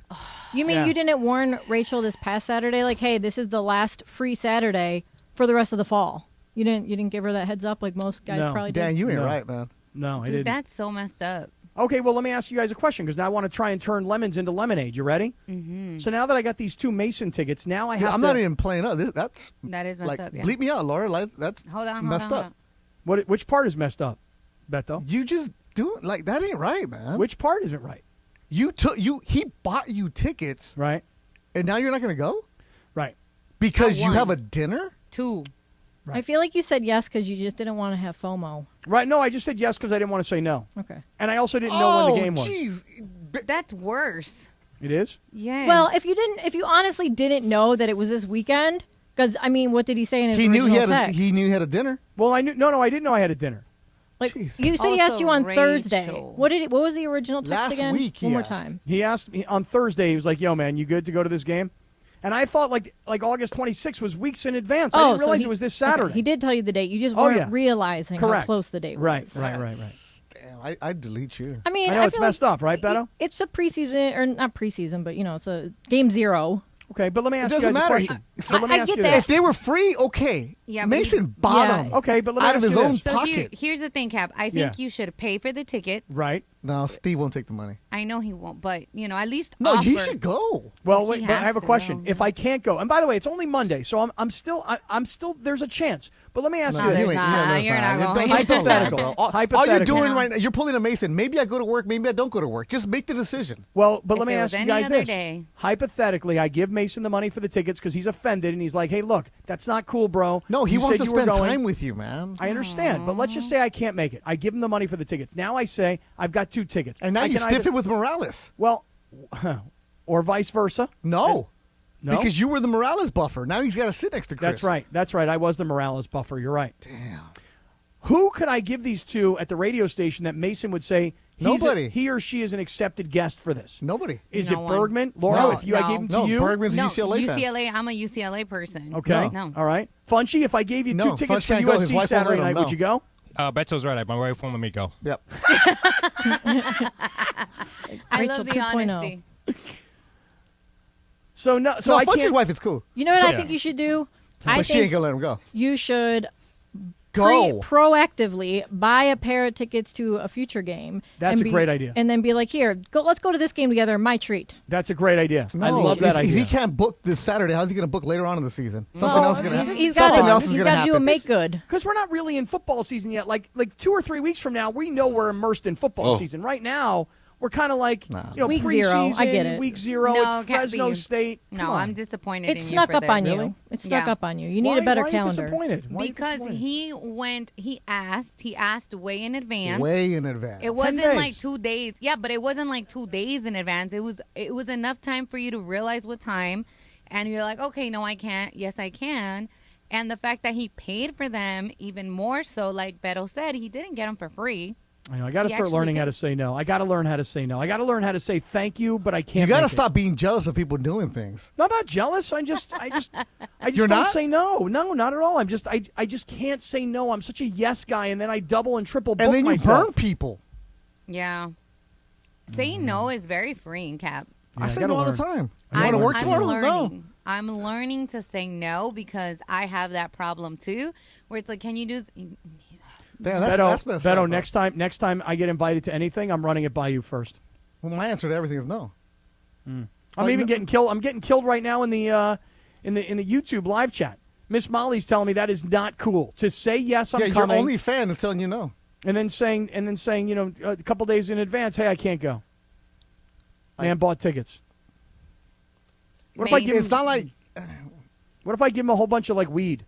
You mean Yeah. you didn't warn Rachel this past Saturday, like, hey, this is the last free Saturday for the rest of the fall? You didn't give her that heads up like most guys No. probably did? Dan, you ain't No. right, man. No, I Dude, didn't. that's so messed up. Okay, well, let me ask you guys a question because now I want to try and turn lemons into lemonade. You ready? Mm-hmm. So now that I got these 2 Mason tickets, now I have I'm not even playing up. That's That is messed up, yeah. bleep me out, Laura. That's Hold on, messed hold up. on. Which part is messed up, Beto? You just do it like that ain't right, man. Which part isn't right? He bought you tickets, Right? and now you're not going to go Right. because Not you one. have a dinner. 2. Right. I feel like you said yes because you just didn't want to have FOMO. Right. No, I just said yes because I didn't want to say no. Okay. And I also didn't know when the game was. jeez. That's worse. It is? Yes. Well, if you honestly didn't know that it was this weekend, because what did he say in his He knew original he had text? he knew he had a dinner. Well, I knew. No, I didn't know I had a dinner. Like Jeez. you said, he asked Also, you on Rachel. Thursday. What was the original text Last again? week he One more asked. time. He asked me on Thursday. He was like, "Yo, man, you good to go to this game?" And I thought like August 26th was weeks in advance. I didn't so realize he- it was this okay, Saturday. he did tell you the date. You just Oh, weren't yeah. realizing Correct. how close the date was. Right. Damn, I'd delete you. I mean, I know it's feel messed up, right, Beto? It's a preseason, or not preseason, but it's a game 0. Okay, but let me It ask you doesn't guys matter. a question. So let me I ask get you that. this. If they were free, okay. Yeah, but Mason bought Yeah. them. Okay, but let me out ask of his you own this. So pocket. here's the thing, Cap. I think Yeah. you should pay for the tickets. Right. No, Steve won't take the money. I know he won't, but at least No, offer. he should go. Well, He wait, but I has have a to question. go. If I can't go, and by the way, it's only Monday, so I'm still there's a chance. But let me ask No, you there's this. not. You're not Don't- going. don't lie, Hypothetical. bro. All Hypothetical. you're doing No. right now, you're pulling a Mason. Maybe I go to work. Maybe I don't go to work. Just make the decision. Well, but If let me it ask was you any guys other this. day. Hypothetically, I give Mason the money for the tickets because he's offended, and he's like, "Hey, look, that's not cool, bro." No, he You wants said to you were spend going." time with you, man. I understand, but let's just say I can't make it. I give him the money for the tickets. Now I say I've got 2 tickets, And now I you can stiff either- it with Morales. Well, or vice versa. No. No? Because you were the Morales buffer. Now he's got to sit next to Chris. That's right. That's right. I was the Morales buffer. You're right. Damn. Who could I give these to at the radio station that Mason would say Nobody. he or she is an accepted guest for this? Nobody. Is No it one. Bergman? Laura, No, if I gave him to No, you? Bergman's No, a UCLA fan. I'm a UCLA person. Okay. No. All right. Funchy, if I gave you 2 No, tickets Funch for can't go. His USC wife won't Saturday let him, night, no. would you go? Beto's right. My wife won't let me go. Yep. I Rachel love the 2.0. honesty. So I Funch's can't. wife, it's cool. You know what I Yeah. think you should do? But I she ain't think going to let him go. you should Go. proactively buy a pair of tickets to a future game. That's a great idea. And then be like, here, let's go to this game together. My treat. That's a great idea. No, I love that idea. If he can't book this Saturday, how's he going to book later on in the season? Something Well, else is going to happen. He's Something got else is to going to do a happen. make good. Because we're not really in football season yet. Like 2 or 3 weeks from now, we know we're immersed in football season. Right now, we're kind of like, Week preseason, 0. I get it. Week 0. No, it's Fresno Kappy. State. No, Come on. I'm disappointed It in snuck you for up this. on you. Really? It snuck Yeah. up on you. You need a better why calendar. Are you disappointed? Why are you Because disappointed? he asked way in advance. Way in advance. It wasn't days. like 2 days. Yeah, but it wasn't like 2 days in advance. It was enough time for you to realize what time, and you're like, okay, no, I can't. Yes, I can. And the fact that he paid for them even more so, like Beto said, he didn't get them for free. I know. I got to He start actually learning how did. to say no. I got to learn how to say no. I got to learn how to say thank you, but I can't. You got to make it. stop being jealous of people doing things. I'm not jealous. I just You're don't not? say no. No, not at all. I just can't say no. I'm such a yes guy, and then I double and triple book And then you myself. burn people. Yeah. Saying no is very freeing, Cap. Yeah, I say gotta no all the learn. time. You want to work tomorrow? learning. No. I'm learning to say no because I have that problem too, where it's like, can you do? Damn, that's messed Beto, up, bro. next time I get invited to anything, I'm running it by you first. Well, my answer to everything is no. I'm Like, even getting killed. I'm getting killed right now in the YouTube live chat. Miss Molly's telling me that is not cool to say yes. I'm Yeah, your coming, only fan is telling you no. and then saying a couple days in advance, hey, I can't go. Man bought tickets. What if I give It's not like, What if I give him a whole bunch of like weed?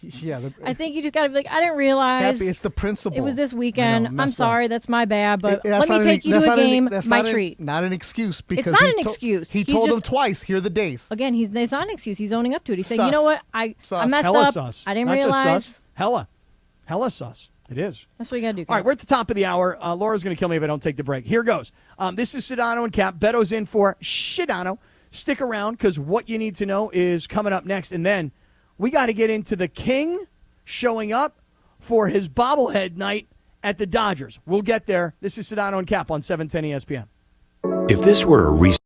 yeah. I think you just got to be like, I didn't realize Happy, it's the principle. it was this weekend. I know, I'm messed up. sorry, that's my bad, but That's let me not take you that's to a not game. that's My not treat. Not an excuse because not he an excuse. He He's told just- them twice. Here are the days. Again, it's not an excuse. He's owning up to it. He's saying, Sus. you know what? I Sus. messed Hella up. sus. I didn't Not just realize. sus. Hella sus. It is. That's what you got to do. All right, we're at the top of the hour. Laura's going to kill me if I don't take the break. Here goes. This is Sedano and Kap. Beto's in for Sedano. Stick around because what you need to know is coming up next. And then we got to get into the King showing up for his bobblehead night at the Dodgers. We'll get there. This is Sedano and Kap on 710 ESPN. If this were a recent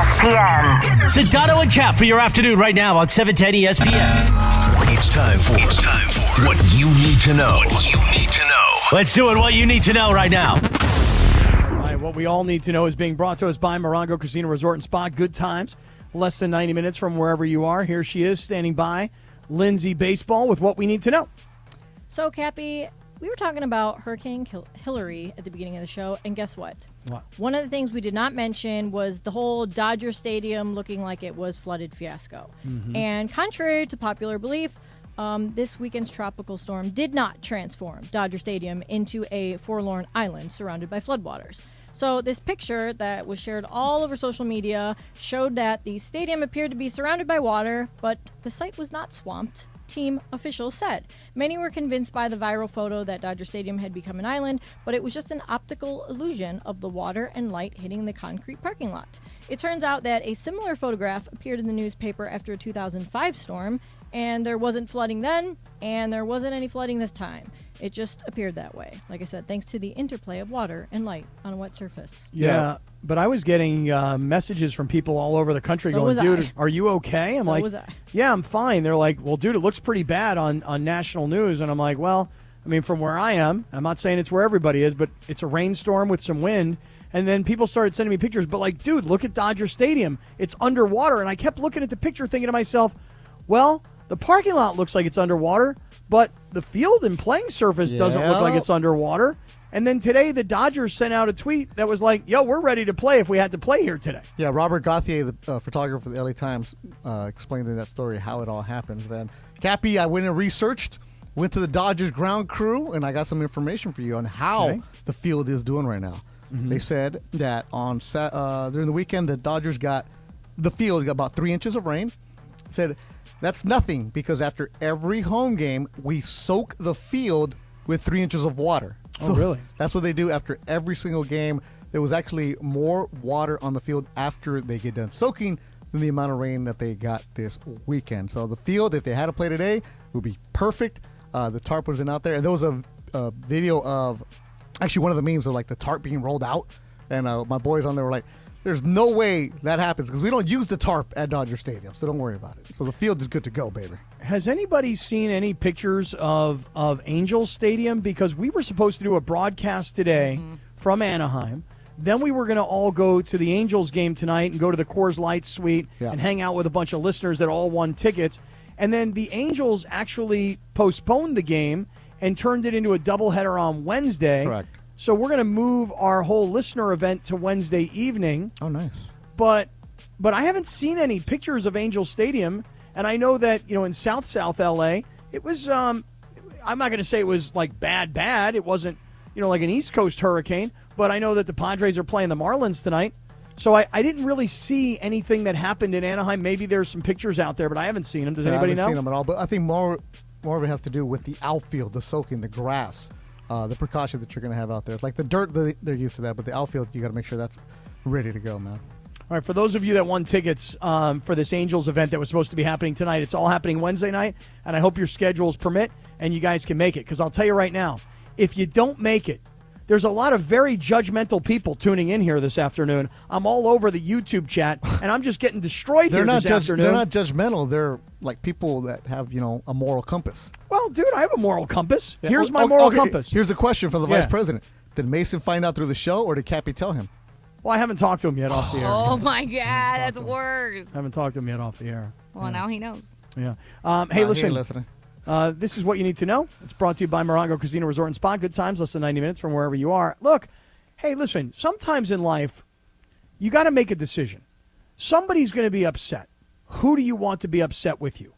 ESPN. Sedano and Kap for your afternoon right now on 710 ESPN. it's time for what you need to know. Let's do it. What you need to know right now. All right, what we all need to know is being brought to us by Morongo Casino Resort and Spa. Good times, less than 90 minutes from wherever you are. Here she is, standing by, Lindsay Baseball with what we need to know. So, Kappy, we were talking about Hurricane Hillary at the beginning of the show, and guess what? What? One of the things we did not mention was the whole Dodger Stadium looking like it was flooded fiasco. And contrary to popular belief, this weekend's tropical storm did not transform Dodger Stadium into a forlorn island surrounded by floodwaters. So this picture that was shared all over social media showed that the stadium appeared to be surrounded by water, but the site was not swamped, team officials said. Many were convinced by the viral photo that Dodger Stadium had become an island, but it was just an optical illusion of the water and light hitting the concrete parking lot. It turns out that a similar photograph appeared in the newspaper after a 2005 storm, and there wasn't flooding then, and there wasn't any flooding this time. It just appeared that way. Like I said, thanks to the interplay of water and light on a wet surface. Yeah, but I was getting messages from people all over the country going, dude, are you okay? I'm like, yeah, I'm fine. They're like, well, dude, it looks pretty bad on national news. And I'm like, well, I mean, from where I am, I'm not saying it's where everybody is, but it's a rainstorm with some wind. And then people started sending me pictures. But like, dude, look at Dodger Stadium. It's underwater. And I kept looking at the picture thinking to myself, well, the parking lot looks like it's underwater, but the field and playing surface doesn't look like it's underwater. And then today, the Dodgers sent out a tweet that was like, yo, we're ready to play if we had to play here today. Yeah, Robert Gauthier, the photographer for the LA Times, explained in that story how it all happens. Then, Kappy, I went and researched, went to the Dodgers ground crew, and I got some information for you on how the field is doing right now. They said that on during the weekend, the field got about 3 inches of rain. Said that's nothing because after every home game, we soak the field with 3 inches of water. So really? That's what they do after every single game. There was actually more water on the field after they get done soaking than the amount of rain that they got this weekend. So the field, if they had to play today, would be perfect. The tarp wasn't out there. And there was a video of actually one of the memes of like the tarp being rolled out. And my boys on there were like, there's no way that happens because we don't use the tarp at Dodger Stadium, so don't worry about it. So the field is good to go, baby. Has anybody seen any pictures of Angels Stadium? Because we were supposed to do a broadcast today from Anaheim. Then we were going to all go to the Angels game tonight and go to the Coors Light suite and hang out with a bunch of listeners that all won tickets. And then the Angels actually postponed the game and turned it into a doubleheader on Wednesday. Correct. So we're going to move our whole listener event to Wednesday evening. Oh, nice. But I haven't seen any pictures of Angel Stadium, and I know that, in South LA, it was, I'm not going to say it was like bad. It wasn't, like an East Coast hurricane, but I know that the Padres are playing the Marlins tonight. So I didn't really see anything that happened in Anaheim. Maybe there's some pictures out there, but I haven't seen them. Does anybody know? I haven't seen them at all, but I think more of it has to do with the outfield, the soaking, the grass. The precaution that you're going to have out there. It's like the dirt, they're used to that, but the outfield, you got to make sure that's ready to go, man. All right, for those of you that won tickets for this Angels event that was supposed to be happening tonight, it's all happening Wednesday night, and I hope your schedules permit and you guys can make it, because I'll tell you right now, if you don't make it, there's a lot of very judgmental people tuning in here this afternoon. I'm all over the YouTube chat, and I'm just getting destroyed here this afternoon. They're not judgmental. They're like people that have, a moral compass. Well, dude, I have a moral compass. Yeah. Here's my moral compass. Here's the question for the vice president. Did Mason find out through the show, or did Kappy tell him? Well, I haven't talked to him yet off the air. Oh, my God. That's worse. I haven't talked to him yet off the air. Well, now he knows. Yeah. Hey, listen. Listening. This is what you need to know. It's brought to you by Morongo Casino Resort and Spa. Good times, less than 90 minutes from wherever you are. Look, hey, listen, sometimes in life, you got to make a decision. Somebody's going to be upset. Who do you want to be upset with you?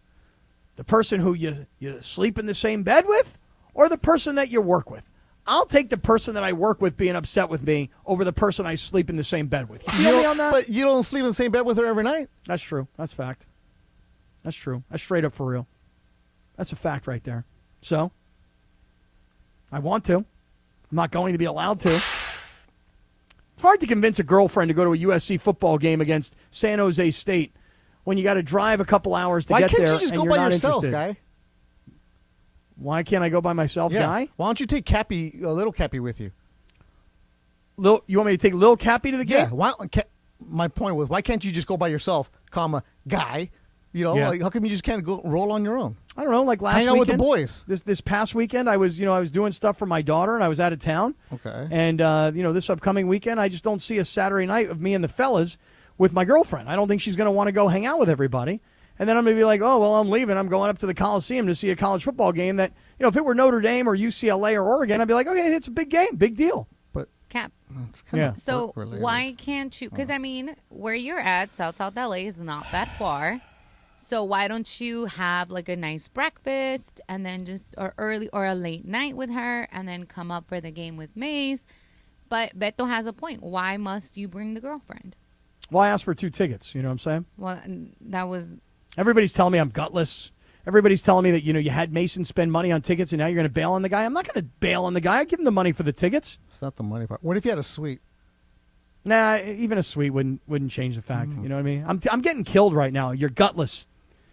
The person who you sleep in the same bed with, or the person that you work with? I'll take the person that I work with being upset with me over the person I sleep in the same bed with. You feel me on that? But you don't sleep in the same bed with her every night. That's true. That's fact. That's true. That's straight up for real. That's a fact right there. So, I want to. I'm not going to be allowed to. It's hard to convince a girlfriend to go to a USC football game against San Jose State when you got to drive a couple hours to get there. Why can't you just go by yourself, guy? Why can't I go by myself, guy? Why don't you take little Kappy with you? You want me to take little Kappy to the game? Yeah. My point was, why can't you just go by yourself, guy? Like how come you just can't go roll on your own? I don't know. Like last weekend, hang out with the boys. This past weekend, I was doing stuff for my daughter, and I was out of town. Okay. And this upcoming weekend, I just don't see a Saturday night of me and the fellas with my girlfriend. I don't think she's going to want to go hang out with everybody. And then I'm going to be like, oh, well, I'm leaving. I'm going up to the Coliseum to see a college football game that, if it were Notre Dame or UCLA or Oregon, I'd be like, okay, it's a big game, big deal. But Cap. it's kind of So work-related. why can't you? Because, I mean, where you're at, South LA, is not that far. So why don't you have like a nice breakfast and then or early or a late night with her and then come up for the game with Mace? But Beto has a point. Why must you bring the girlfriend? Well, I asked for 2 tickets. You know what I'm saying? Well, that was... Everybody's telling me I'm gutless. Everybody's telling me that, you had Mason spend money on tickets and now you're going to bail on the guy. I'm not going to bail on the guy. I give him the money for the tickets. It's not the money part. What if you had a suite? Nah, even a suite wouldn't change the fact. You know what I mean? I'm getting killed right now. You're gutless.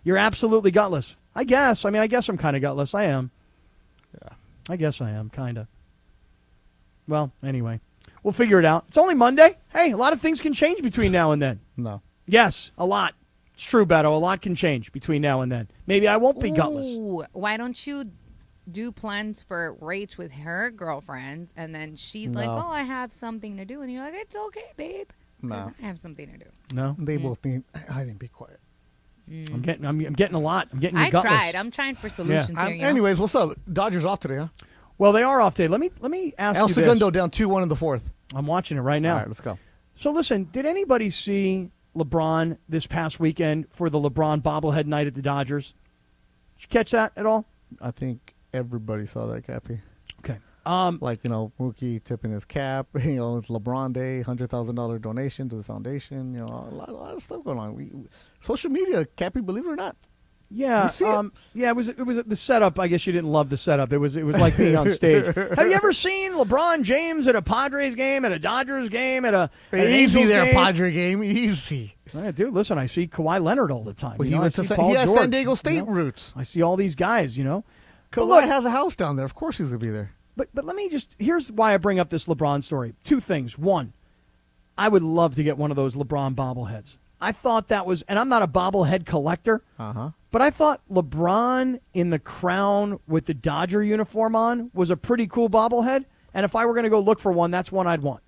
You're absolutely gutless. I guess. I guess I'm kind of gutless. I am. Yeah. I guess I am, kind of. Well, anyway. We'll figure it out. It's only Monday. Hey, a lot of things can change between now and then. No. Yes, a lot. It's true, Beto. A lot can change between now and then. Maybe I won't be gutless. Ooh, why don't you do plans for Rach with her girlfriends, and then she's like, oh, I have something to do. And you're like, it's okay, babe. No. I have something to do. No? They both need. I didn't be quiet. I'm getting a lot. I'm getting I gutless. tried. I'm trying for solutions here. You know? Anyways, what's up? Dodgers off today, huh? Well, they are off today. Let me ask El you Segundo this. down 2-1 in the fourth. I'm watching it right now. All right, let's go. So listen, did anybody see LeBron this past weekend for the LeBron bobblehead night at the Dodgers? Did you catch that at all? I think everybody saw that, Kappy. Okay. Like, Mookie tipping his cap. It's LeBron Day, $100,000 donation to the foundation. A lot of stuff going on. Social media, Kappy, believe it or not. Yeah, You see it? yeah. It was the setup. I guess you didn't love the setup. It was like being on stage. Have you ever seen LeBron James at a Padres game, at a Dodgers game, at an Easy Angels there, game? Padre game. Easy. Yeah, dude, listen, I see Kawhi Leonard all the time. Well, I he see Paul has George, San Diego State roots. I see all these guys. But Kawhi look, has a house down there. Of course he's going to be there. But let me here's why I bring up this LeBron story. 2 things. One, I would love to get one of those LeBron bobbleheads. I thought that was, and I'm not a bobblehead collector, but I thought LeBron in the crown with the Dodger uniform on was a pretty cool bobblehead. And if I were going to go look for one, that's one I'd want.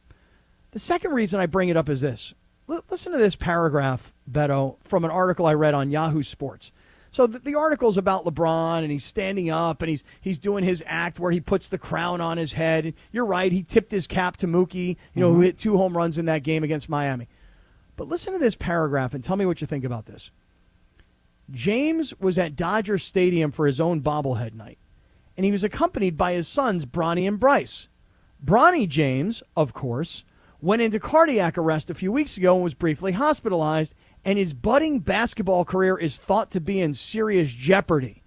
The second reason I bring it up is this. Listen to this paragraph, Beto, from an article I read on Yahoo Sports. So the article's about LeBron, and he's standing up, and he's doing his act where he puts the crown on his head. You're right. He tipped his cap to Mookie, who hit 2 home runs in that game against Miami. But listen to this paragraph and tell me what you think about this. James was at Dodger Stadium for his own bobblehead night, and he was accompanied by his sons, Bronny and Bryce. Bronny James, of course, went into cardiac arrest a few weeks ago and was briefly hospitalized, and his budding basketball career is thought to be in serious jeopardy.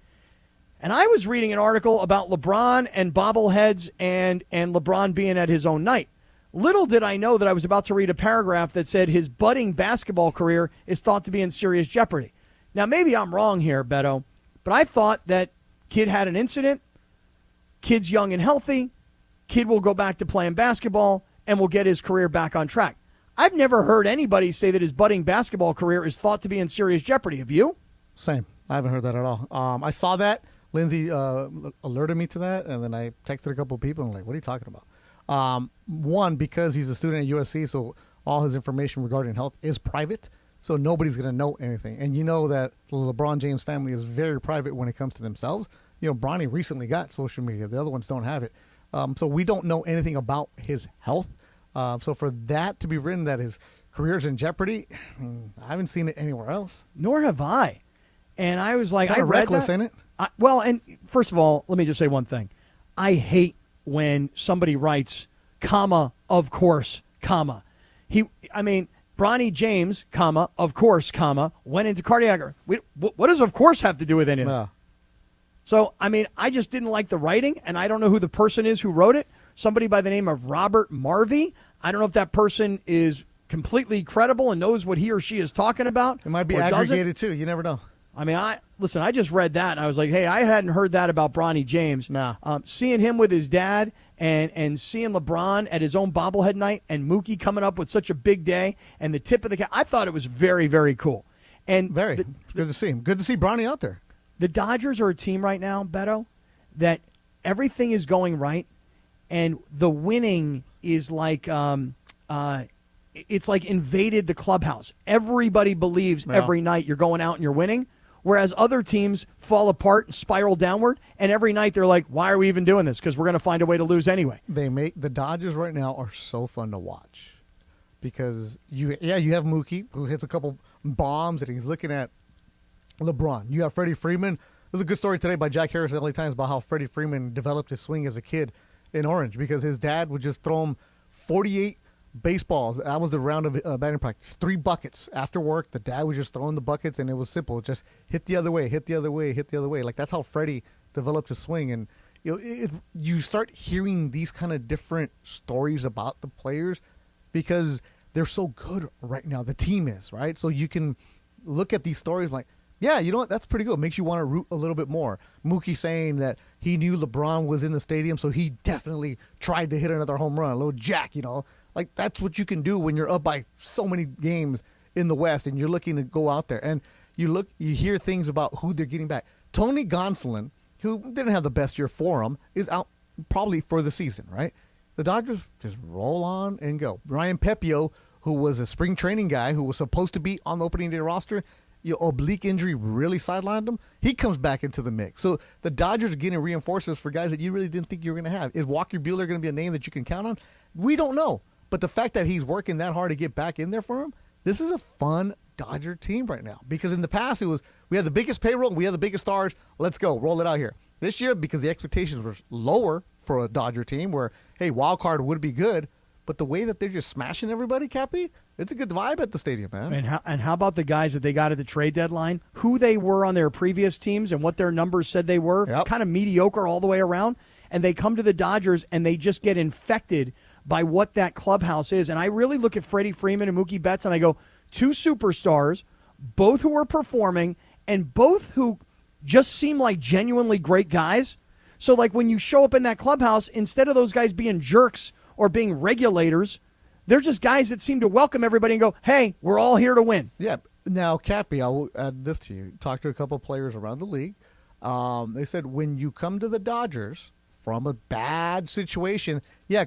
And I was reading an article about LeBron and bobbleheads and LeBron being at his own night. Little did I know that I was about to read a paragraph that said his budding basketball career is thought to be in serious jeopardy. Now, maybe I'm wrong here, Beto, but I thought that kid had an incident, kid's young and healthy, kid will go back to playing basketball, and will get his career back on track. I've never heard anybody say that his budding basketball career is thought to be in serious jeopardy. Have you? Same. I haven't heard that at all. I saw that. Lindsay alerted me to that, and then I texted a couple of people, and I'm like, what are you talking about? One, because he's a student at USC, so all his information regarding health is private, so nobody's going to know anything. And you know that the LeBron James family is very private when it comes to themselves. Bronny recently got social media. The other ones don't have it. So we don't know anything about his health. So for that to be written that his career's in jeopardy, I haven't seen it anywhere else. Nor have I. And I was like, Kind of reckless, ain't it? Well, and first of all, let me just say one thing. I hate when somebody writes, comma, of course, comma. Bronny James, comma, of course, comma, went into cardiac arrest. What does of course have to do with anything? Yeah. So, I just didn't like the writing, and I don't know who the person is who wrote it. Somebody by the name of Robert Marvey. I don't know if that person is completely credible and knows what he or she is talking about. It might be or aggregated too. You never know. I just read that, and I was like, hey, I hadn't heard that about Bronny James. No. Seeing him with his dad and seeing LeBron at his own bobblehead night and Mookie coming up with such a big day and the tip of the cap, I thought it was very, very cool. And Good to see him. Good to see Bronny out there. The Dodgers are a team right now, Beto, that everything is going right, and the winning is like it's like invaded the clubhouse. Everybody believes every night you're going out and you're winning. whereas other teams fall apart and spiral downward, and every night they're like, why are we even doing this? Because we're going to find a way to lose anyway. The Dodgers right now are so fun to watch because you have Mookie who hits a couple bombs and he's looking at LeBron. You have Freddie Freeman. There's a good story today by Jack Harris at LA Times about how Freddie Freeman developed his swing as a kid in Orange because his dad would just throw him 48 baseballs. That was the round of batting practice. 3 buckets after work. The dad was just throwing the buckets, and it was simple. Just hit the other way, hit the other way, hit the other way. Like that's how Freddie developed his swing. And you start hearing these kind of different stories about the players because they're so good right now. The team is, right? So you can look at these stories like, yeah, you know what? That's pretty good. It makes you want to root a little bit more. Mookie saying that he knew LeBron was in the stadium, so he definitely tried to hit another home run. A little jack, Like, that's what you can do when you're up by so many games in the West and you're looking to go out there. And you hear things about who they're getting back. Tony Gonsolin, who didn't have the best year for him, is out probably for the season, right? The Dodgers just roll on and go. Ryan Pepio, who was a spring training guy who was supposed to be on the opening day roster, oblique injury really sidelined him. He comes back into the mix. So the Dodgers are getting reinforcements for guys that you really didn't think you were going to have. Is Walker Buehler going to be a name that you can count on? We don't know. But the fact that he's working that hard to get back in there for him, this is a fun Dodger team right now. Because in the past, we had the biggest payroll, we had the biggest stars. Let's go, roll it out here. This year, because the expectations were lower for a Dodger team where, hey, wild card would be good, but the way that they're just smashing everybody, Kappy, it's a good vibe at the stadium, man. And how about the guys that they got at the trade deadline, who they were on their previous teams and what their numbers said they were, kind of mediocre all the way around, and they come to the Dodgers and they just get infected by what that clubhouse is. And I really look at Freddie Freeman and Mookie Betts and I go, 2 superstars, both who are performing and both who just seem like genuinely great guys. So like when you show up in that clubhouse, instead of those guys being jerks or being regulators, they're just guys that seem to welcome everybody and go, hey, we're all here to win. Yeah. Now, Kappy, I'll add this to you. Talked to a couple of players around the league. They said when you come to the Dodgers from a bad situation,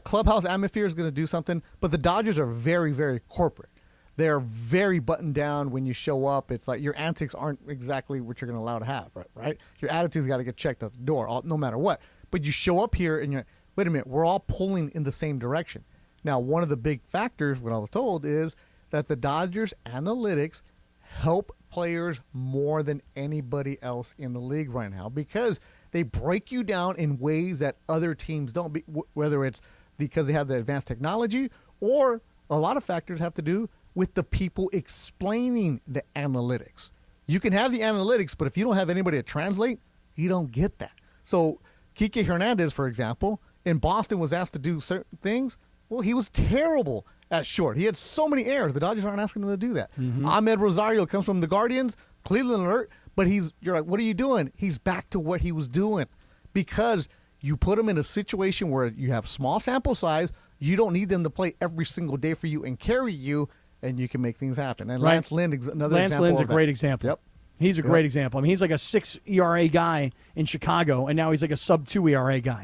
clubhouse atmosphere is going to do something, but the Dodgers are very, very corporate. They're very buttoned down when you show up. It's like your antics aren't exactly what you're going to allow to have, right? Your attitude's got to get checked at the door, no matter what. But you show up here and you're like, wait a minute, we're all pulling in the same direction. Now, one of the big factors, what I was told, is that the Dodgers analytics help players more than anybody else in the league right now because they break you down in ways that other teams don't, whether it's because they have the advanced technology or a lot of factors have to do with the people explaining the analytics. You can have the analytics, but if you don't have anybody to translate, you don't get that. So Kike Hernandez, for example, in Boston was asked to do certain things. Well, he was terrible at short. He had so many errors. The Dodgers aren't asking him to do that. Ahmed Rosario comes from the Guardians, Cleveland alert, but you're like, what are you doing? He's back to what he was doing because you put him in a situation where you have small sample size. You don't need them to play every single day for you and carry you, and you can make things happen. And Lance Lynn is another example. Lance Lynn's a great example. Yep. He's a great example. I mean, he's like a 6 ERA guy in Chicago, and now he's like a sub-2 ERA guy.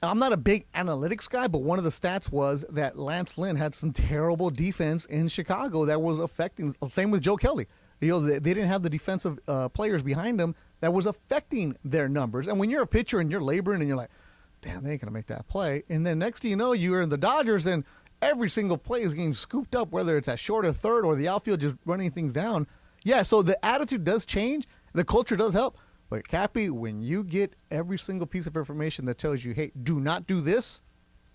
I'm not a big analytics guy, but one of the stats was that Lance Lynn had some terrible defense in Chicago that was affecting. Same with Joe Kelly. They didn't have the defensive players behind them that was affecting their numbers. And when you're a pitcher and you're laboring and you're like, damn, they ain't going to make that play. And then next thing you know, you're in the Dodgers and every single play is getting scooped up, whether it's at short or third or the outfield just running things down. Yeah, so the attitude does change. The culture does help. But, Kappy, when you get every single piece of information that tells you, hey, do not do this,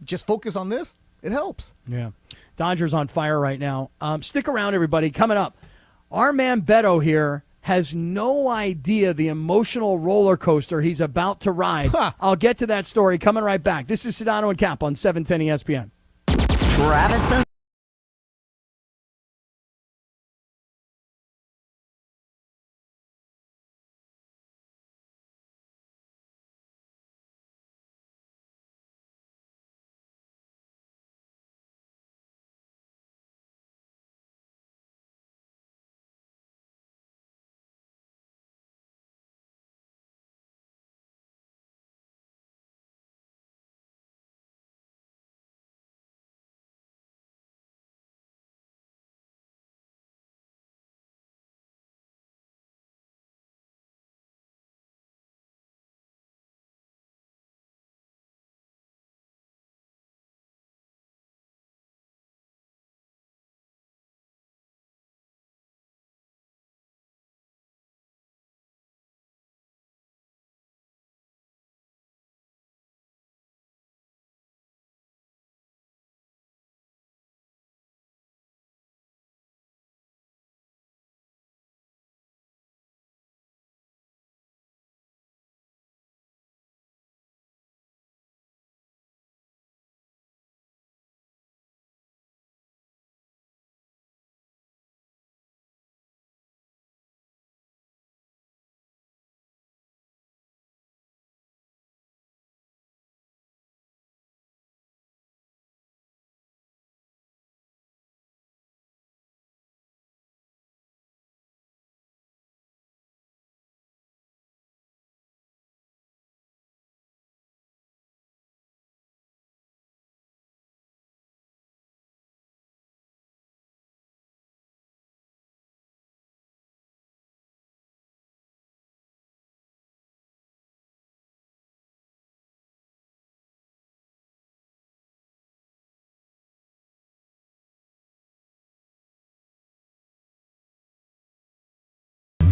just focus on this, it helps. Yeah. Dodgers on fire right now. Stick around, everybody. Coming up, our man Beto here has no idea the emotional roller coaster he's about to ride. I'll get to that story coming right back. This is Sedano and Kap on 710 ESPN. Travis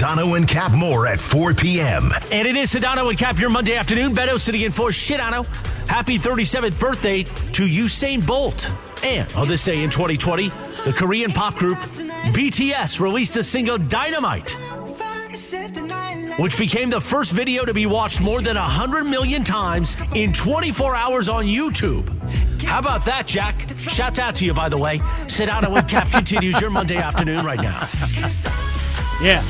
Sedano and Kap more at 4 p.m. And it is Sedano and Kap, your Monday afternoon. Beto sitting in for Sedano. Happy 37th birthday to Usain Bolt. And on this day in 2020, the Korean pop group BTS released the single Dynamite, which became the first video to be watched more than 100 million times in 24 hours on YouTube. How about that, Jack? Shout out to you, by the way. Sedano and Kap continues your Monday afternoon right now. Yeah.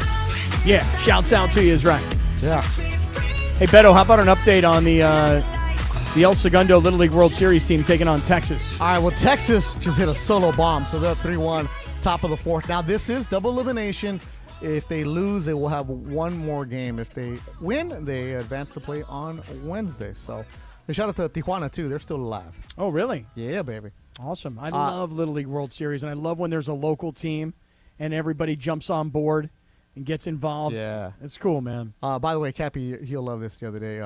Shouts out to you is right. Yeah. Hey, Beto, how about an update on the El Segundo Little League World Series team taking on Texas? All right, well, Texas just hit a solo bomb, so they're up 3-1, top of the fourth. Now, this is double elimination. If they lose, they will have one more game. If they win, they advance to play on Wednesday. So, shout out to Tijuana, too. They're still alive. Oh, really? Yeah, baby. Awesome. I love Little League World Series, and I love when there's a local team and everybody jumps on board and gets involved. Yeah. It's cool, man. By the way, Kappy, he'll love this the other day.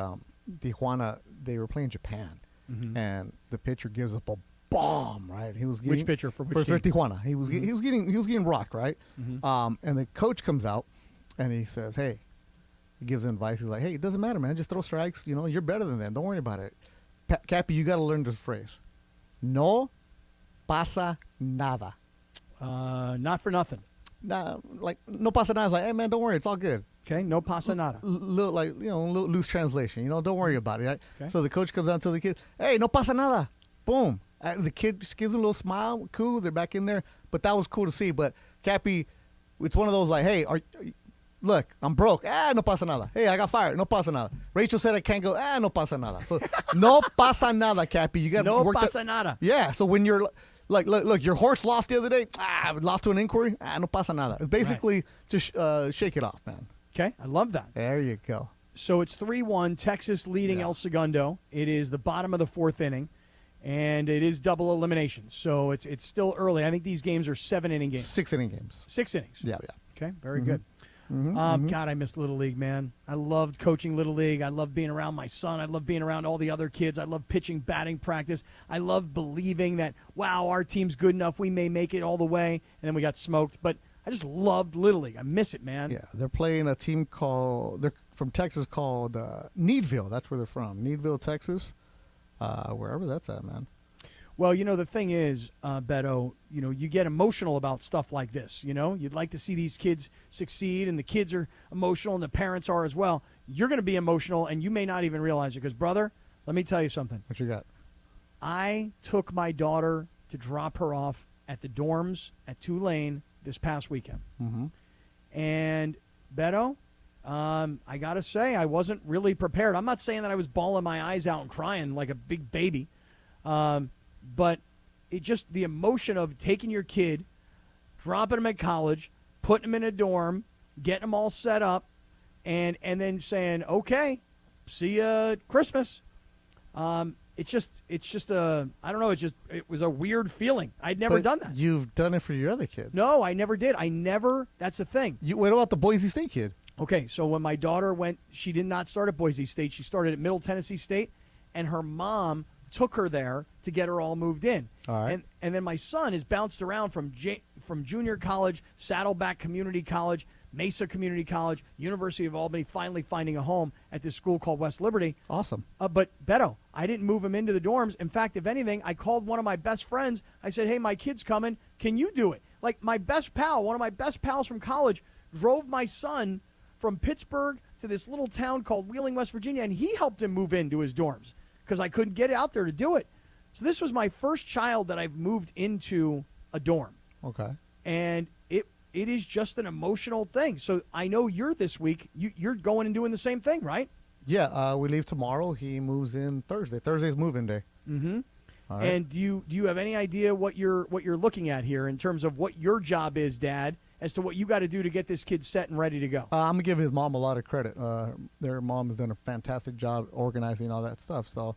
Tijuana, they were playing Japan, and the pitcher gives up a bomb, right? He was getting, which pitcher for which team? For Tijuana. He was getting rocked, right? And the coach comes out and he says, "Hey," he gives advice. He's like, "Hey, it doesn't matter, man. Just throw strikes. You know, you're better than them. Don't worry about it." Kappy, you got to learn this phrase: "No pasa nada." Not for nothing. Nah, like no pasa nada is like, "Hey, man, don't worry, it's all good." Okay, no pasa nada. Little, like, you know, little loose translation. You know, don't worry about it. Right? Okay. So the coach comes out to the kid, "Hey, no pasa nada." Boom. The kid just gives him a little smile. Cool. They're back in there. But that was cool to see. But Kappy, it's one of those like, "Hey, look, I'm broke. No pasa nada. Hey, I got fired. No pasa nada. Rachel said I can't go. No pasa nada." So no pasa nada, Kappy. You got to No work pasa nada. Yeah. So when you're like, look, your horse lost the other day. Lost to an inquiry. No pasa nada. Basically, just shake it off, man. Okay, I love that. There you go. So it's 3-1, Texas leading El Segundo. It is the bottom of the fourth inning, and it is double elimination. So it's still early. I think these games are 7-inning games. 6-inning games. 6 innings. Yeah. Okay, very good. God, I miss Little League, man. I loved coaching Little League. I loved being around my son. I loved being around all the other kids. I loved pitching, batting practice. I loved believing that, wow, our team's good enough. We may make it all the way. And then we got smoked. But I just loved Little League. I miss it, man. Yeah, they're playing a team they're from Texas called Needville. That's where they're from. Needville, Texas. Wherever that's at, man. Well, you know, the thing is, Beto, you know, you get emotional about stuff like this. You know, you'd like to see these kids succeed, and the kids are emotional, and the parents are as well. You're going to be emotional, and you may not even realize it. Because, brother, let me tell you something. What you got? I took my daughter to drop her off at the dorms at Tulane this past weekend. And, Beto, I got to say, I wasn't really prepared. I'm not saying that I was bawling my eyes out and crying like a big baby. But it just the emotion of taking your kid, dropping him at college, putting him in a dorm, getting him all set up, and then saying, "Okay, see you at Christmas." It's just a I don't know. It was a weird feeling. I'd never done that. You've done it for your other kids. No, I never did. That's the thing. What about the Boise State kid? Okay, so when my daughter went, she did not start at Boise State. She started at Middle Tennessee State, and her mom took her there to get her all moved in. All right. And then my son has bounced around from junior college, Saddleback Community College, Mesa Community College, University of Albany, finally finding a home at this school called West Liberty. Awesome. But, Beto, I didn't move him into the dorms. In fact, if anything, I called one of my best friends. I said, "Hey, my kid's coming. Can you do it?" Like my best pal, one of my best pals from college, drove my son from Pittsburgh to this little town called Wheeling, West Virginia, and he helped him move into his dorms because I couldn't get out there to do it. So this was my first child that I've moved into a dorm. Okay. And it is just an emotional thing. So I know you're this week. You're going and doing the same thing, right? Yeah, we leave tomorrow. He moves in Thursday. Thursday's moving day. Mm-hmm. All right. And do you have any idea what you're looking at here in terms of what your job is, Dad, as to what you got to do to get this kid set and ready to go? I'm going to give his mom a lot of credit. Their mom has done a fantastic job organizing all that stuff. So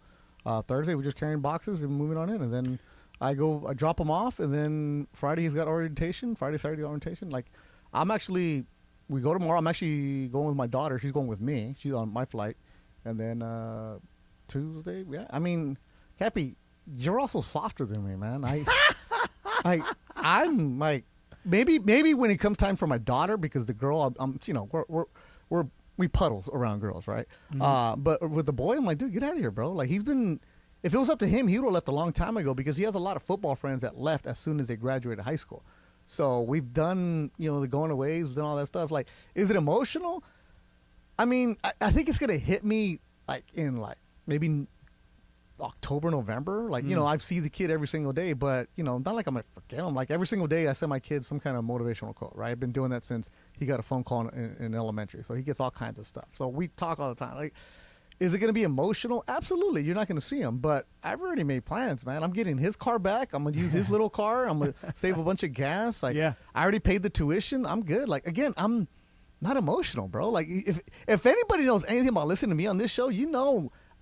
Thursday, we're just carrying boxes and moving on in. And then I drop him off. And then Friday, he's got orientation. Friday, Saturday, orientation. Like, we go tomorrow. I'm actually going with my daughter. She's going with me. She's on my flight. And then Tuesday, yeah. I mean, Kappy, you're also softer than me, man. I'm like maybe when it comes time for my daughter, because the girl, we puddles around girls, right? But with the boy, I'm like, dude, get out of here, bro. Like, if it was up to him, he would have left a long time ago, because he has a lot of football friends that left as soon as they graduated high school. So we've done, the going aways, we've done all that stuff. Like, is it emotional? I mean, I think it's going to hit me in maybe October, November. I see the kid every single day, but, not like I'm going to forget him. Like, every single day I send my kid some kind of motivational quote, right? I've been doing that since he got a phone call in elementary. So he gets all kinds of stuff. So we talk all the time. Like, is it going to be emotional? Absolutely. You're not going to see him, but I've already made plans, man. I'm getting his car back. I'm going to use his little car. I'm going to save a bunch of gas. I already paid the tuition. I'm good. Like, again, I'm not emotional, bro. Like, if anybody knows anything about listening to me on this show,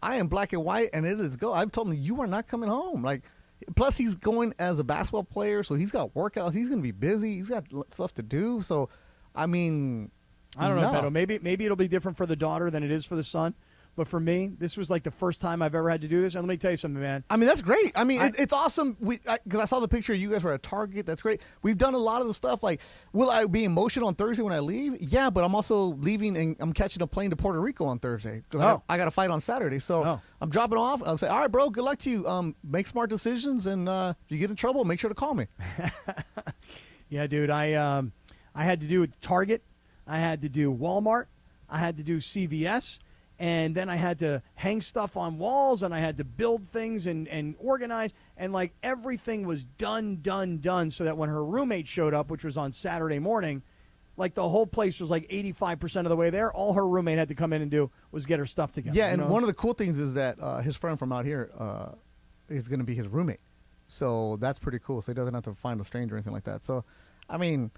I am black and white, and it is go. I've told him, you are not coming home. Like, plus he's going as a basketball player, so he's got workouts. He's going to be busy. He's got stuff to do. So, I mean, I don't know, Beto. Maybe it'll be different for the daughter than it is for the son. But for me, this was like the first time I've ever had to do this. And let me tell you something, man. I mean, that's great. I mean, it's awesome. Because I saw the picture. You guys were at Target. That's great. We've done a lot of the stuff. Like, will I be emotional on Thursday when I leave? Yeah, but I'm also leaving, and I'm catching a plane to Puerto Rico on Thursday. I got a fight on Saturday. So I'm dropping off. I'll say, all right, bro, good luck to you. Make smart decisions. And if you get in trouble, make sure to call me. Yeah, dude. I had to do Target. I had to do Walmart. I had to do CVS. And then I had to hang stuff on walls, and I had to build things and organize. And, like, everything was done, so that when her roommate showed up, which was on Saturday morning, like, the whole place was, like, 85% of the way there. All her roommate had to come in and do was get her stuff together. Yeah, and one of the cool things is that his friend from out here is going to be his roommate. So that's pretty cool. So he doesn't have to find a stranger or anything like that. So, I mean,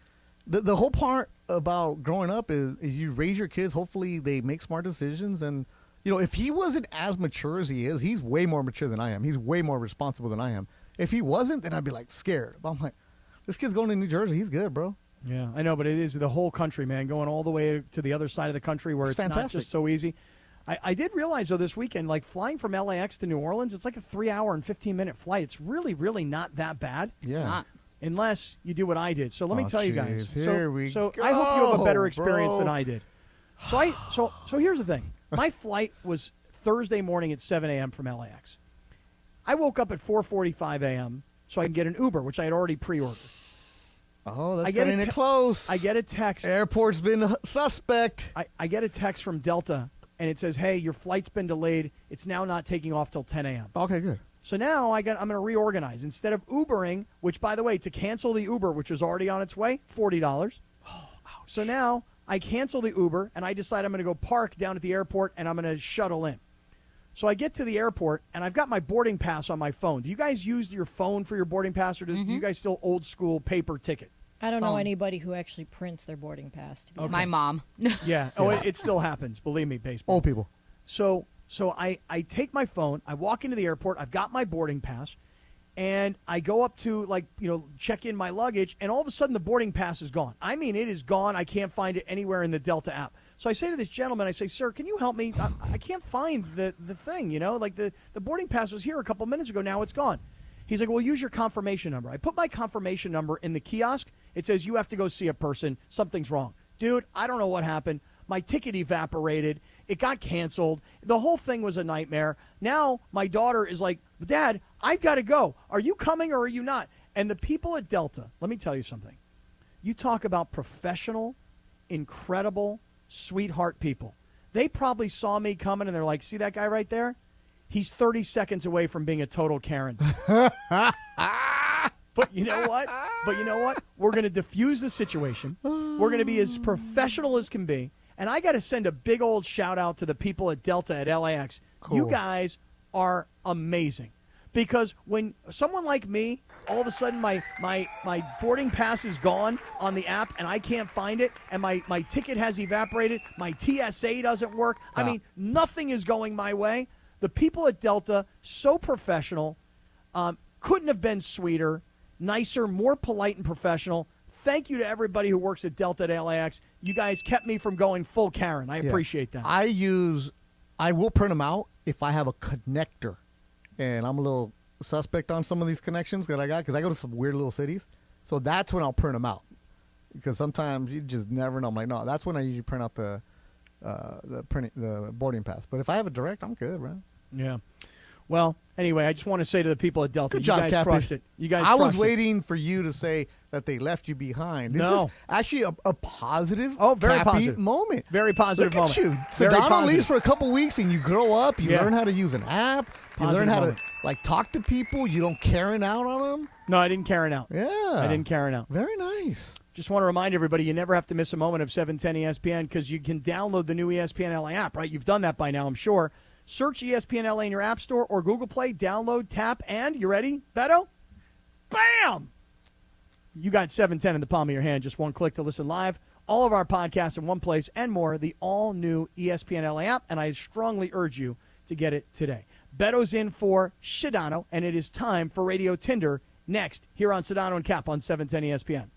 the whole part about growing up is you raise your kids. Hopefully they make smart decisions. And, if he wasn't as mature as he is, he's way more mature than I am. He's way more responsible than I am. If he wasn't, then I'd be, like, scared. But I'm like, this kid's going to New Jersey. He's good, bro. Yeah, I know, but it is the whole country, man, going all the way to the other side of the country where it's not just so easy. I did realize, though, this weekend, like, flying from LAX to New Orleans, it's like a 3-hour and 15-minute flight. It's really, really not that bad. Yeah. It's not. Unless you do what I did. So let me tell you guys. Here we go, I hope you have a better experience bro. than I did. So here's the thing. My flight was Thursday morning at 7 a.m. from LAX. I woke up at 4:45 a.m. so I can get an Uber, which I had already pre-ordered. Oh, that's getting it close. I get a text. Airport's been a suspect. I get a text from Delta, and it says, hey, your flight's been delayed. It's now not taking off till 10 a.m. Okay, good. So now I'm going to reorganize. Instead of Ubering, which, by the way, to cancel the Uber, which is already on its way, $40. Oh, so now I cancel the Uber, and I decide I'm going to go park down at the airport, and I'm going to shuttle in. So I get to the airport, and I've got my boarding pass on my phone. Do you guys use your phone for your boarding pass, or do you guys still old school paper ticket? I don't know anybody who actually prints their boarding pass. To be honest. My mom. Yeah. Oh, it still happens. Believe me, baseball. Old people. So I take my phone, I walk into the airport, I've got my boarding pass, and I go up to, check in my luggage, and all of a sudden the boarding pass is gone. I mean, it is gone. I can't find it anywhere in the Delta app. So I say to this gentleman, I say, sir, can you help me? I can't find the thing, the boarding pass was here a couple minutes ago. Now it's gone. He's like, well, use your confirmation number. I put my confirmation number in the kiosk. It says you have to go see a person. Something's wrong. Dude, I don't know what happened. My ticket evaporated. It got canceled. The whole thing was a nightmare. Now my daughter is like, Dad, I've got to go. Are you coming or are you not? And the people at Delta, let me tell you something. You talk about professional, incredible, sweetheart people. They probably saw me coming and they're like, see that guy right there? He's 30 seconds away from being a total Karen. But you know what? We're going to diffuse the situation. We're going to be as professional as can be. And I got to send a big old shout out to the people at Delta at LAX. Cool. You guys are amazing. Because when someone like me, all of a sudden my boarding pass is gone on the app and I can't find it, and my ticket has evaporated, my TSA doesn't work. I mean, nothing is going my way. The people at Delta, so professional, couldn't have been sweeter, nicer, more polite and professional. Thank you to everybody who works at Delta at LAX. You guys kept me from going full Karen. I appreciate that. I will print them out if I have a connector. And I'm a little suspect on some of these connections that I got because I go to some weird little cities. So that's when I'll print them out. because sometimes you just never know. I'm like, no, that's when I usually print out the boarding pass. But if I have a direct, I'm good, bro. Yeah. Well, anyway, I just want to say to the people at Delta, Good job, you guys Kappy. crushed it. You guys I was crushed it. waiting for you to say that they left you behind. This No. is actually a positive, very Kappy positive moment. Very positive Look at moment. you. Very Sedano positive. leaves for a couple weeks, and you grow up. You Yeah. learn how to use an app. You Positive learn how moment. to talk to people. You don't Karen out on them. No, I didn't Karen out. Yeah, I didn't Karen out. Very nice. Just want to remind everybody, you never have to miss a moment of 710 ESPN because you can download the new ESPN LA app, right? You've done that by now, I'm sure. Search ESPN LA in your App Store or Google Play, download, tap, and, you ready, Beto? Bam! You got 710 in the palm of your hand. Just one click to listen live. All of our podcasts in one place and more, the all-new ESPN LA app, and I strongly urge you to get it today. Beto's in for Sedano, and it is time for Radio Tinder next here on Sedano and Kap on 710 ESPN.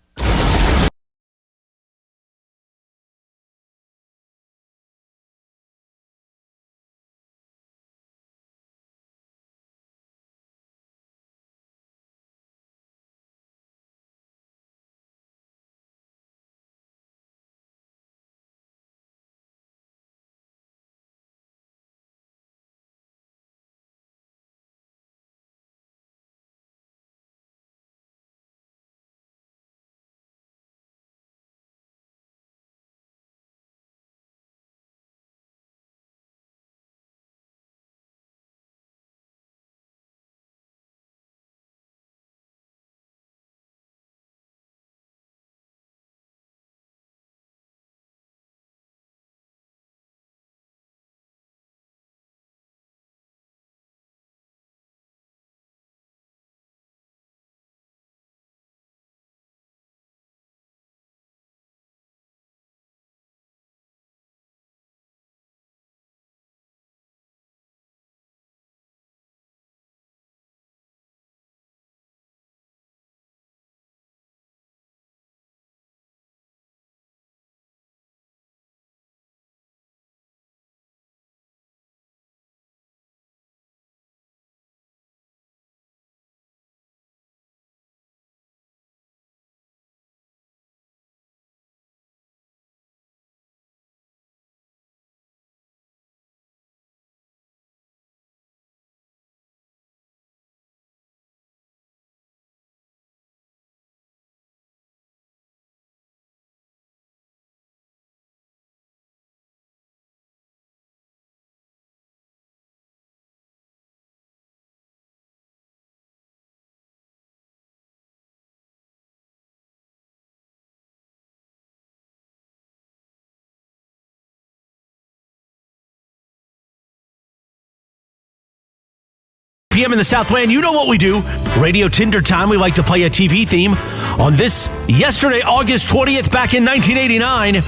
PM in the Southland, you know what we do. Radio Tinder time, we like to play a TV theme. On this, yesterday, August 20th, back in 1989,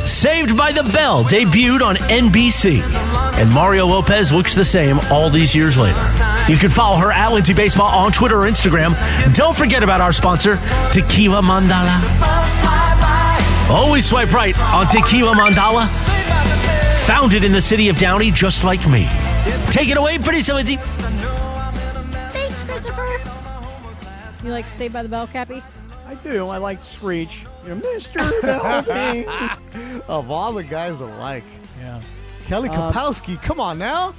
Saved by the Bell debuted on NBC. And Mario Lopez looks the same all these years later. You can follow her at Lindsay Baseball on Twitter or Instagram. Don't forget about our sponsor, Tequila Mandala. Always swipe right on Tequila Mandala. Founded in the city of Downey, just like me. Take it away, pretty so Lindsay. Thanks, Christopher. You like Saved by the Bell, Kappy? I do. I like Screech. You know, Mr. Belky. Of all the guys alike. Yeah. Kelly Kapowski, come on now.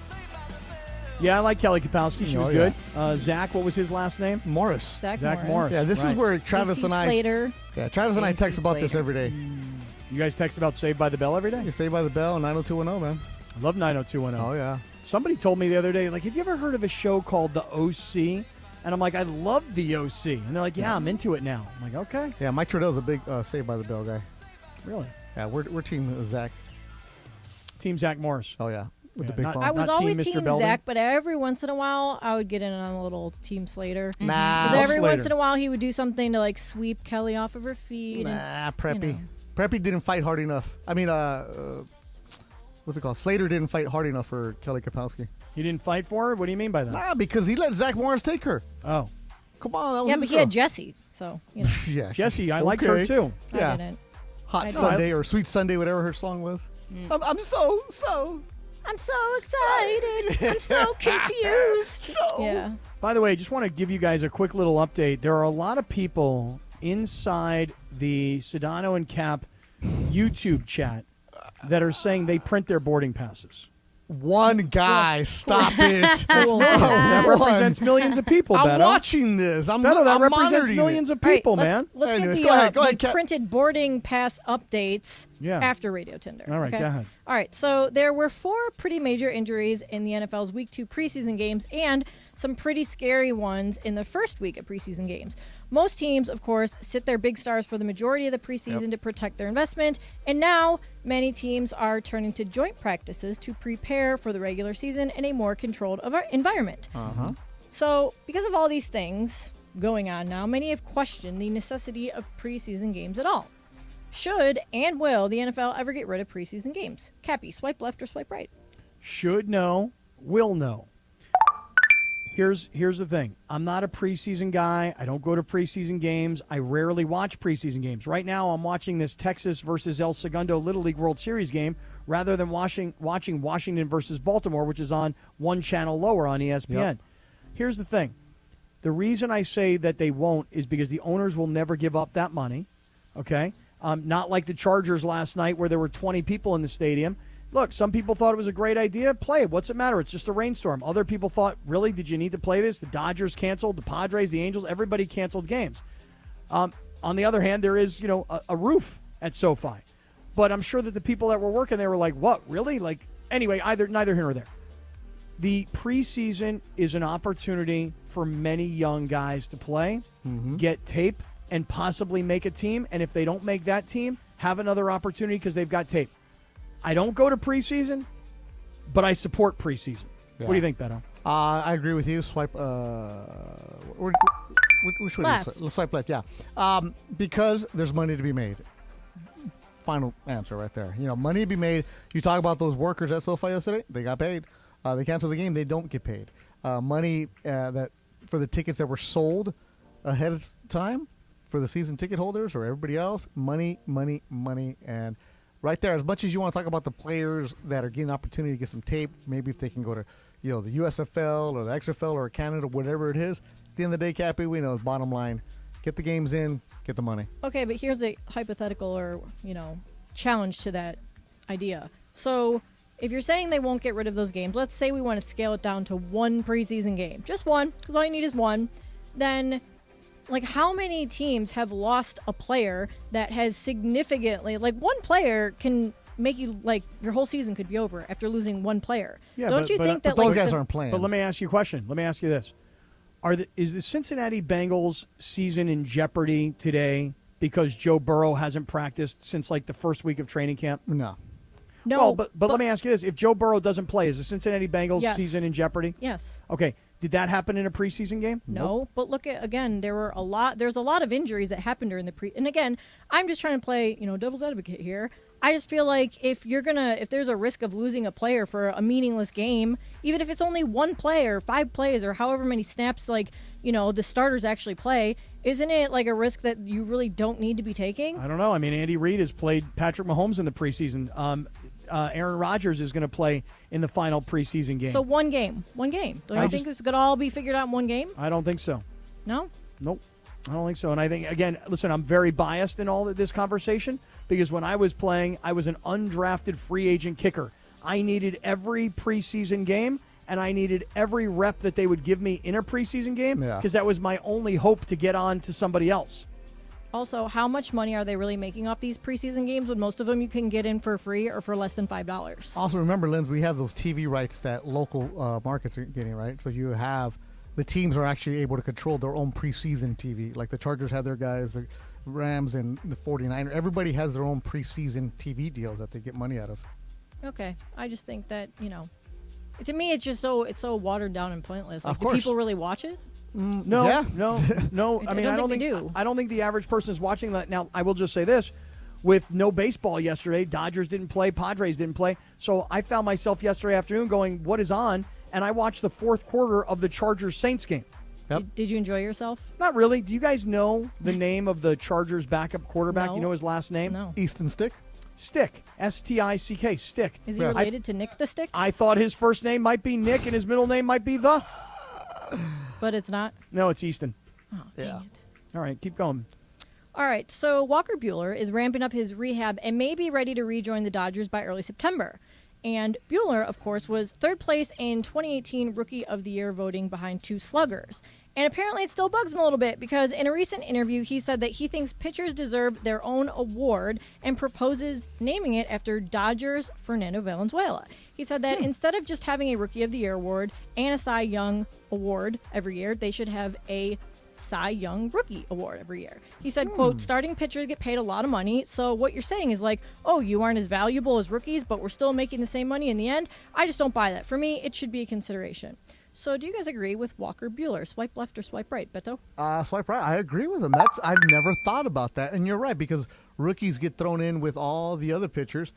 Yeah, I like Kelly Kapowski. She was Oh, good. Zach, what was his last name? Morris. Zach Morris. Morris. Yeah, this is Right. where Travis AC and I. Slater. Yeah, Travis and I AC text about this Slater. every day. You guys text about Saved by the Bell every day? You Saved by the Bell, 90210, man. I love 90210. Oh, yeah. Somebody told me the other day, like, have you ever heard of a show called The OC? And I'm like, I love The OC. And they're like, yeah, I'm into it now. I'm like, okay. Yeah, Mike Trudell's a big Saved by the Bell guy. Really? Yeah, we're team Zach. Team Zach Morris. Oh, yeah. With the big not- phone. I was Not always Team Mr. Team Belding? Zach, but every once in a while, I would get in on a little Team Slater. Nah, Because every Slater. once in a while, he would do something to, like, sweep Kelly off of her feet. nah, Preppy. you know. Preppy didn't fight hard enough. I mean, what's it called? Slater didn't fight hard enough for Kelly Kapowski. He didn't fight for her? What do you mean by that? Nah, because he let Zach Morris take her. Oh. Come on, that was Yeah, his but he girl. had Jesse, so, you know, Yeah, Jesse, I liked her Okay. too. Yeah. I didn't. Hot I- Sunday or Sweet Sunday, whatever her song was. I'm so I'm so excited. I'm so confused. so. Yeah. By the way, I just want to give you guys a quick little update. There are a lot of people inside the Sedano and Kap YouTube chat that are saying they print their boarding passes. One guy, stop it. That represents millions of people, Beto. I'm watching this. I'm Beto, that I'm represents monitoring millions it. of people, All right, man. Let's Anyways, get go ahead, the Kat. printed boarding pass updates Yeah. after Radio Tinder. All right, okay? go ahead. All right, so there were 4 pretty major injuries in the NFL's Week 2 preseason games and some pretty scary ones in the first week of preseason games. Most teams, of course, sit their big stars for the majority of the preseason to protect their investment, and now many teams are turning to joint practices to prepare for the regular season in a more controlled environment. So, because of all these things going on now, many have questioned the necessity of preseason games at all. Should and will the NFL ever get rid of preseason games? Kappy, swipe left or swipe right? Should know, will know. Here's the thing. I'm not a preseason guy. I don't go to preseason games. I rarely watch preseason games. Right now, I'm watching this Texas versus El Segundo Little League World Series game rather than watching Washington versus Baltimore, which is on one channel lower on ESPN. Yep. Here's the thing. The reason I say that they won't is because the owners will never give up that money, okay? Not like the Chargers last night where there were 20 people in the stadium. Look, some people thought it was a great idea. Play it. What's it matter? It's just a rainstorm. Other people thought, really, did you need to play this? The Dodgers canceled, the Padres, the Angels, everybody canceled games. On the other hand, there is, a roof at SoFi. But I'm sure that the people that were working there were like, what, really? Like, anyway, neither here nor there. The preseason is an opportunity for many young guys to play, get tape, and possibly make a team. And if they don't make that team, have another opportunity because they've got tape. I don't go to preseason, but I support preseason. Yeah. What do you think, Beto? I agree with you. Swipe. Which way? Left. Let's swipe left. Yeah. Because there's money to be made. Final answer right there. Money to be made. You talk about those workers at SoFi yesterday. They got paid. They cancel the game. They don't get paid. Money that for the tickets that were sold ahead of time for the season ticket holders or everybody else. Money, and right there. As much as you want to talk about the players that are getting an opportunity to get some tape, maybe if they can go to the USFL or the XFL or Canada, whatever it is. At the end of the day, Kappy, we know it's bottom line. Get the games in, get the money. Okay, but here's a hypothetical or, challenge to that idea. So, if you're saying they won't get rid of those games, let's say we want to scale it down to one preseason game. Just one, because all you need is one. Then, how many teams have lost a player that has significantly, one player can make you, your whole season could be over after losing one player. Yeah, Don't you think that, those guys aren't playing. But let me ask you a question. Let me ask you this. Is the Cincinnati Bengals season in jeopardy today because Joe Burrow hasn't practiced since, the first week of training camp? No. No, Well, but let me ask you this. If Joe Burrow doesn't play, is the Cincinnati Bengals season in jeopardy? Yes. Okay. Did that happen in a preseason game? No, but look at again. There's a lot of injuries that happened during the and again, I'm just trying to play devil's advocate here. I just feel like if there's a risk of losing a player for a meaningless game, even if it's only one play or 5 plays or however many snaps the starters actually play, isn't it a risk that you really don't need to be taking? I don't know. I mean, Andy Reid has played Patrick Mahomes in the preseason. Aaron Rodgers is going to play in the final preseason game. So one game. Don't you think this could all be figured out in one game? I don't think so. No? Nope. I don't think so. And I think, again, listen, I'm very biased in all of this conversation because when I was playing, I was an undrafted free agent kicker. I needed every preseason game, and I needed every rep that they would give me in a preseason game because that was my only hope to get on to somebody else. Also, how much money are they really making off these preseason games when most of them you can get in for free or for less than $5? Also, remember, Linz, we have those TV rights that local markets are getting, right? So you have the teams are actually able to control their own preseason TV. Like the Chargers have their guys, the Rams and the 49ers. Everybody has their own preseason TV deals that they get money out of. Okay. I just think that, to me, it's just so watered down and pointless. Of Do course. people really watch it? No. I mean, I don't think the average person is watching that. Now, I will just say this: with no baseball yesterday, Dodgers didn't play, Padres didn't play. So I found myself yesterday afternoon going, "What is on?" And I watched the fourth quarter of the Chargers Saints game. Yep. Did you enjoy yourself? Not really. Do you guys know the name of the Chargers backup quarterback? No. You know his last name? No. Easton Stick? Stick. S-T-I-C-K. Stick. Is he related to Nick the Stick? I thought his first name might be Nick and his middle name might be the. But it's not? No, it's Easton. Oh, dang Yeah. it. All right, keep going. All right, so Walker Buehler is ramping up his rehab and may be ready to rejoin the Dodgers by early September. And Buehler, of course, was third place in 2018 Rookie of the Year voting behind two sluggers. And apparently it still bugs him a little bit because in a recent interview he said that he thinks pitchers deserve their own award and proposes naming it after Dodgers Fernando Valenzuela. He said that instead of just having a Rookie of the Year award and a Cy Young award every year, they should have a Cy Young Rookie Award every year. He said, quote, starting pitchers get paid a lot of money, so what you're saying is like, oh, you aren't as valuable as rookies, but we're still making the same money in the end? I just don't buy that. For me, it should be a consideration. So do you guys agree with Walker Buehler? Swipe left or swipe right, Beto? Swipe right. I agree with him. I've never thought about that. And you're right, because rookies get thrown in with all the other pitchers.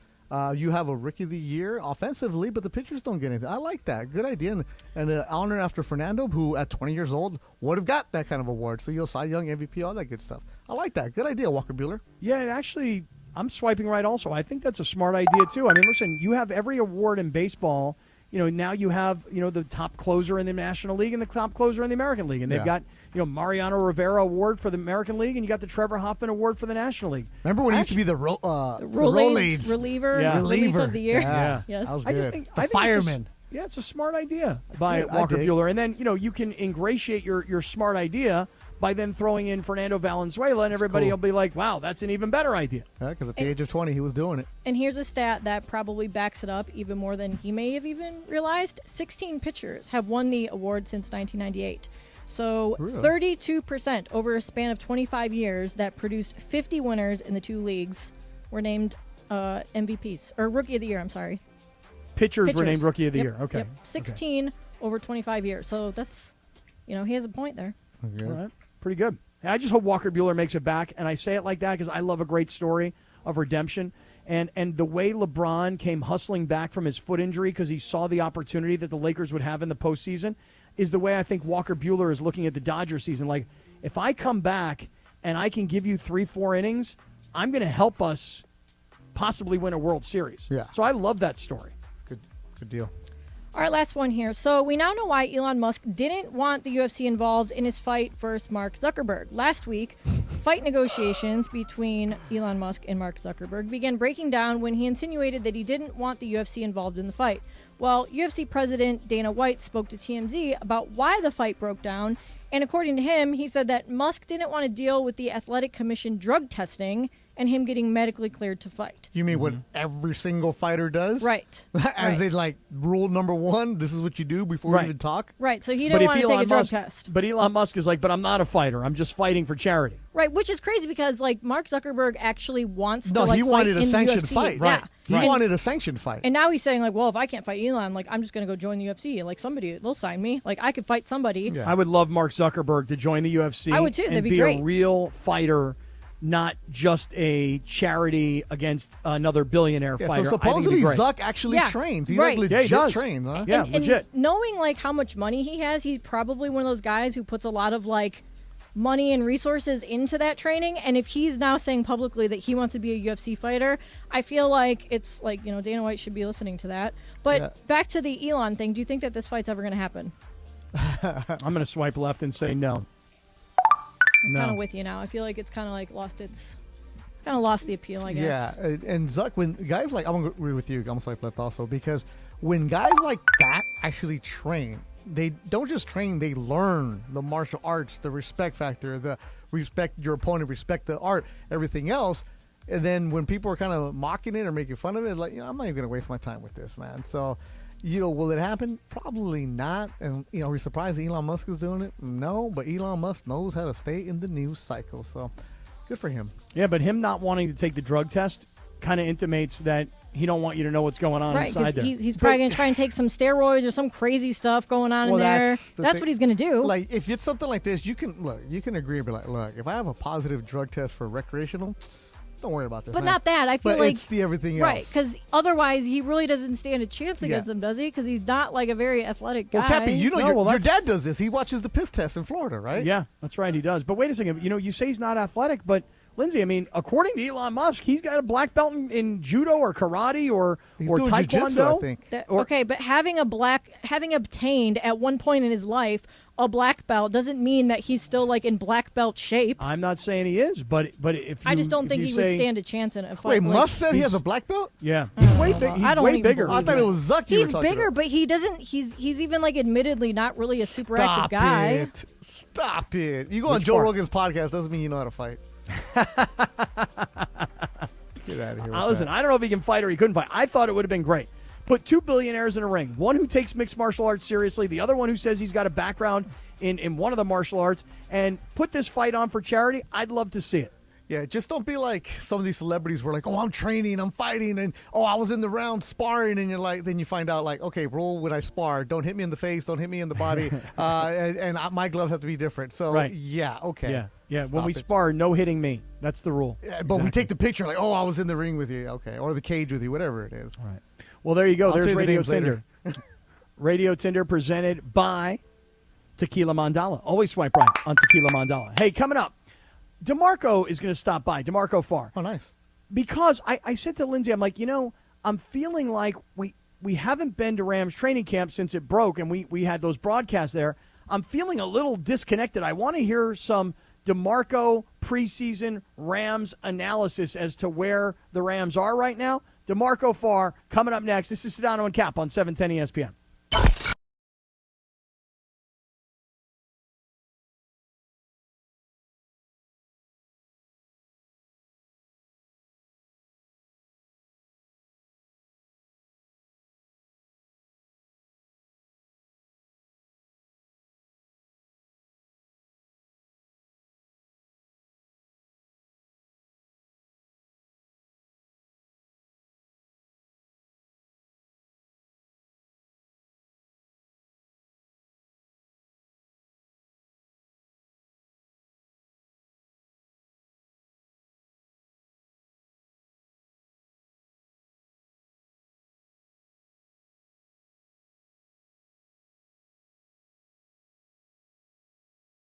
You have a Rookie of the Year offensively, but the pitchers don't get anything. I like that. Good idea. And an honor after Fernando, who at 20 years old would have got that kind of award. So you'll Cy Young, MVP, all that good stuff. I like that. Good idea, Walker Buehler. Yeah, and actually, I'm swiping right also. I think that's a smart idea, too. I mean, listen, you have every award in baseball. Now you have, the top closer in the National League and the top closer in the American League. And they've got, Mariano Rivera Award for the American League, and you got the Trevor Hoffman Award for the National League. Remember when he used to be the Rolaids reliever of the year? Yeah. Yes. That was I just good. think The fireman. It's a smart idea by Yeah, Walker Buehler. And then, you can ingratiate your smart idea by then throwing in Fernando Valenzuela, and everybody will be like, wow, that's an even better idea. Yeah, because at the age of 20, he was doing it. And here's a stat that probably backs it up even more than he may have even realized. 16 pitchers have won the award since 1998. So 32% over a span of 25 years that produced 50 winners in the two leagues were named MVPs, or Rookie of the Year, I'm sorry. Pitchers were named Rookie of the Yep, Year. Okay. Yep. 16 over 25 years. So that's, he has a point there. Okay. All right. Pretty good. I just hope Walker Buehler makes it back, and I say it like that because I love a great story of redemption. And the way LeBron came hustling back from his foot injury because he saw the opportunity that the Lakers would have in the postseason is the way I think Walker Buehler is looking at the Dodgers season. Like, if I come back and I can give you 3-4 innings, I'm going to help us possibly win a World Series. Yeah. So I love that story. Good deal. All right, last one here. So we now know why Elon Musk didn't want the UFC involved in his fight versus Mark Zuckerberg. Last week, fight negotiations between Elon Musk and Mark Zuckerberg began breaking down when he insinuated that he didn't want the UFC involved in the fight. Well, UFC President Dana White spoke to TMZ about why the fight broke down, and according to him, he said that Musk didn't want to deal with the Athletic Commission drug testing and him getting medically cleared to fight. You mean what every single fighter does? Right. As they like rule number one, this is what you do before we even talk? Right, so he didn't want to take a drug test. But Elon Musk is like, but I'm not a fighter. I'm just fighting for charity. Right, which is crazy because like Mark Zuckerberg actually wants to he wanted fight a sanctioned UFC. fight. Right. He wanted a sanctioned fight. And now he's saying like, well, if I can't fight Elon, like I'm just going to go join the UFC. Like somebody, they'll sign me. Like I could fight somebody. Yeah. I would love Mark Zuckerberg to join the UFC. I would too. And That'd be be great. a real fighter, not just a charity against another billionaire fighter. So supposedly Zuck actually trains. He like legit trains, huh? Yeah, legit. And knowing like how much money he has, he's probably one of those guys who puts a lot of like money and resources into that training. And if he's now saying publicly that he wants to be a UFC fighter, I feel like it's like, Dana White should be listening to that. But back to the Elon thing, do you think that this fight's ever going to happen? I'm going to swipe left and say no. I'm kind of with you now. I feel like it's kind of like lost the appeal, I guess. Yeah, and Zuck, when guys like, I'm going to agree with you, I'm going to swipe left also, because when guys like that actually train, they don't just train, they learn the martial arts, the respect factor, the respect your opponent, respect the art, everything else. And then when people are kind of mocking it or making fun of it, like, I'm not even going to waste my time with this, man. So, will it happen? Probably not. And, are we surprised that Elon Musk is doing it? No, but Elon Musk knows how to stay in the news cycle. So, good for him. Yeah, but him not wanting to take the drug test kind of intimates that he don't want you to know what's going on inside there. He's probably going to try and take some steroids or some crazy stuff going on in there. That's what he's going to do. Like, if it's something like this, you can agree and be like, look, if I have a positive drug test for recreational, don't worry about this. But man. not that. I feel like it's the everything else. Right, because otherwise he really doesn't stand a chance against him, does he? Because he's not like a very athletic guy. Well, Kappy, your dad does this. He watches the piss test in Florida, right? Yeah, that's right. He does. But wait a second. You say he's not athletic, but Lindsay, I mean, according to Elon Musk, he's got a black belt in judo or karate or doing taekwondo. jiu-jitsu, I think. Okay, but having obtained at one point in his life a black belt doesn't mean that he's still like in black belt shape. I'm not saying he is, but if you, I just don't think he would say, stand a chance in a fight. Wait, like, Musk said he has a black belt? Yeah, he's way big. He's I don't way even bigger. believe I thought it was Zuck you were He's talking bigger, about. but he doesn't. He's even like admittedly not really a super active Stop guy. it. Stop it. You go on Joe Rogan's podcast doesn't mean you know how to fight. Get out of here. Listen, I don't know if he can fight or he couldn't fight. I thought it would have been great. Put two billionaires in a ring. One who takes mixed martial arts seriously. The other one who says he's got a background in one of the martial arts. And put this fight on for charity. I'd love to see it. Yeah, just don't be like some of these celebrities were like, oh, I'm training, I'm fighting, and oh, I was in the round sparring, and you're like, then you find out like, okay, roll when I spar, don't hit me in the face, don't hit me in the body, and my gloves have to be different. So Right. yeah, okay, Yeah. Stop When we it. spar, no hitting me. That's the rule. Yeah, but we take the picture like, oh, I was in the ring with you, okay, or the cage with you, whatever it is. All right. Well, there you go. I'll There's tell you the Radio names later. Tinder. Radio Tinder presented by Tequila Mandala. Always swipe right on Tequila Mandala. Hey, coming up, DeMarco is going to stop by. DeMarco Farr. Oh, nice. Because I said to Lindsay, I'm like, I'm feeling like we haven't been to Rams training camp since it broke, and we had those broadcasts there. I'm feeling a little disconnected. I want to hear some DeMarco preseason Rams analysis as to where the Rams are right now. DeMarco Farr coming up next. This is Sedano and Kap on 710 ESPN.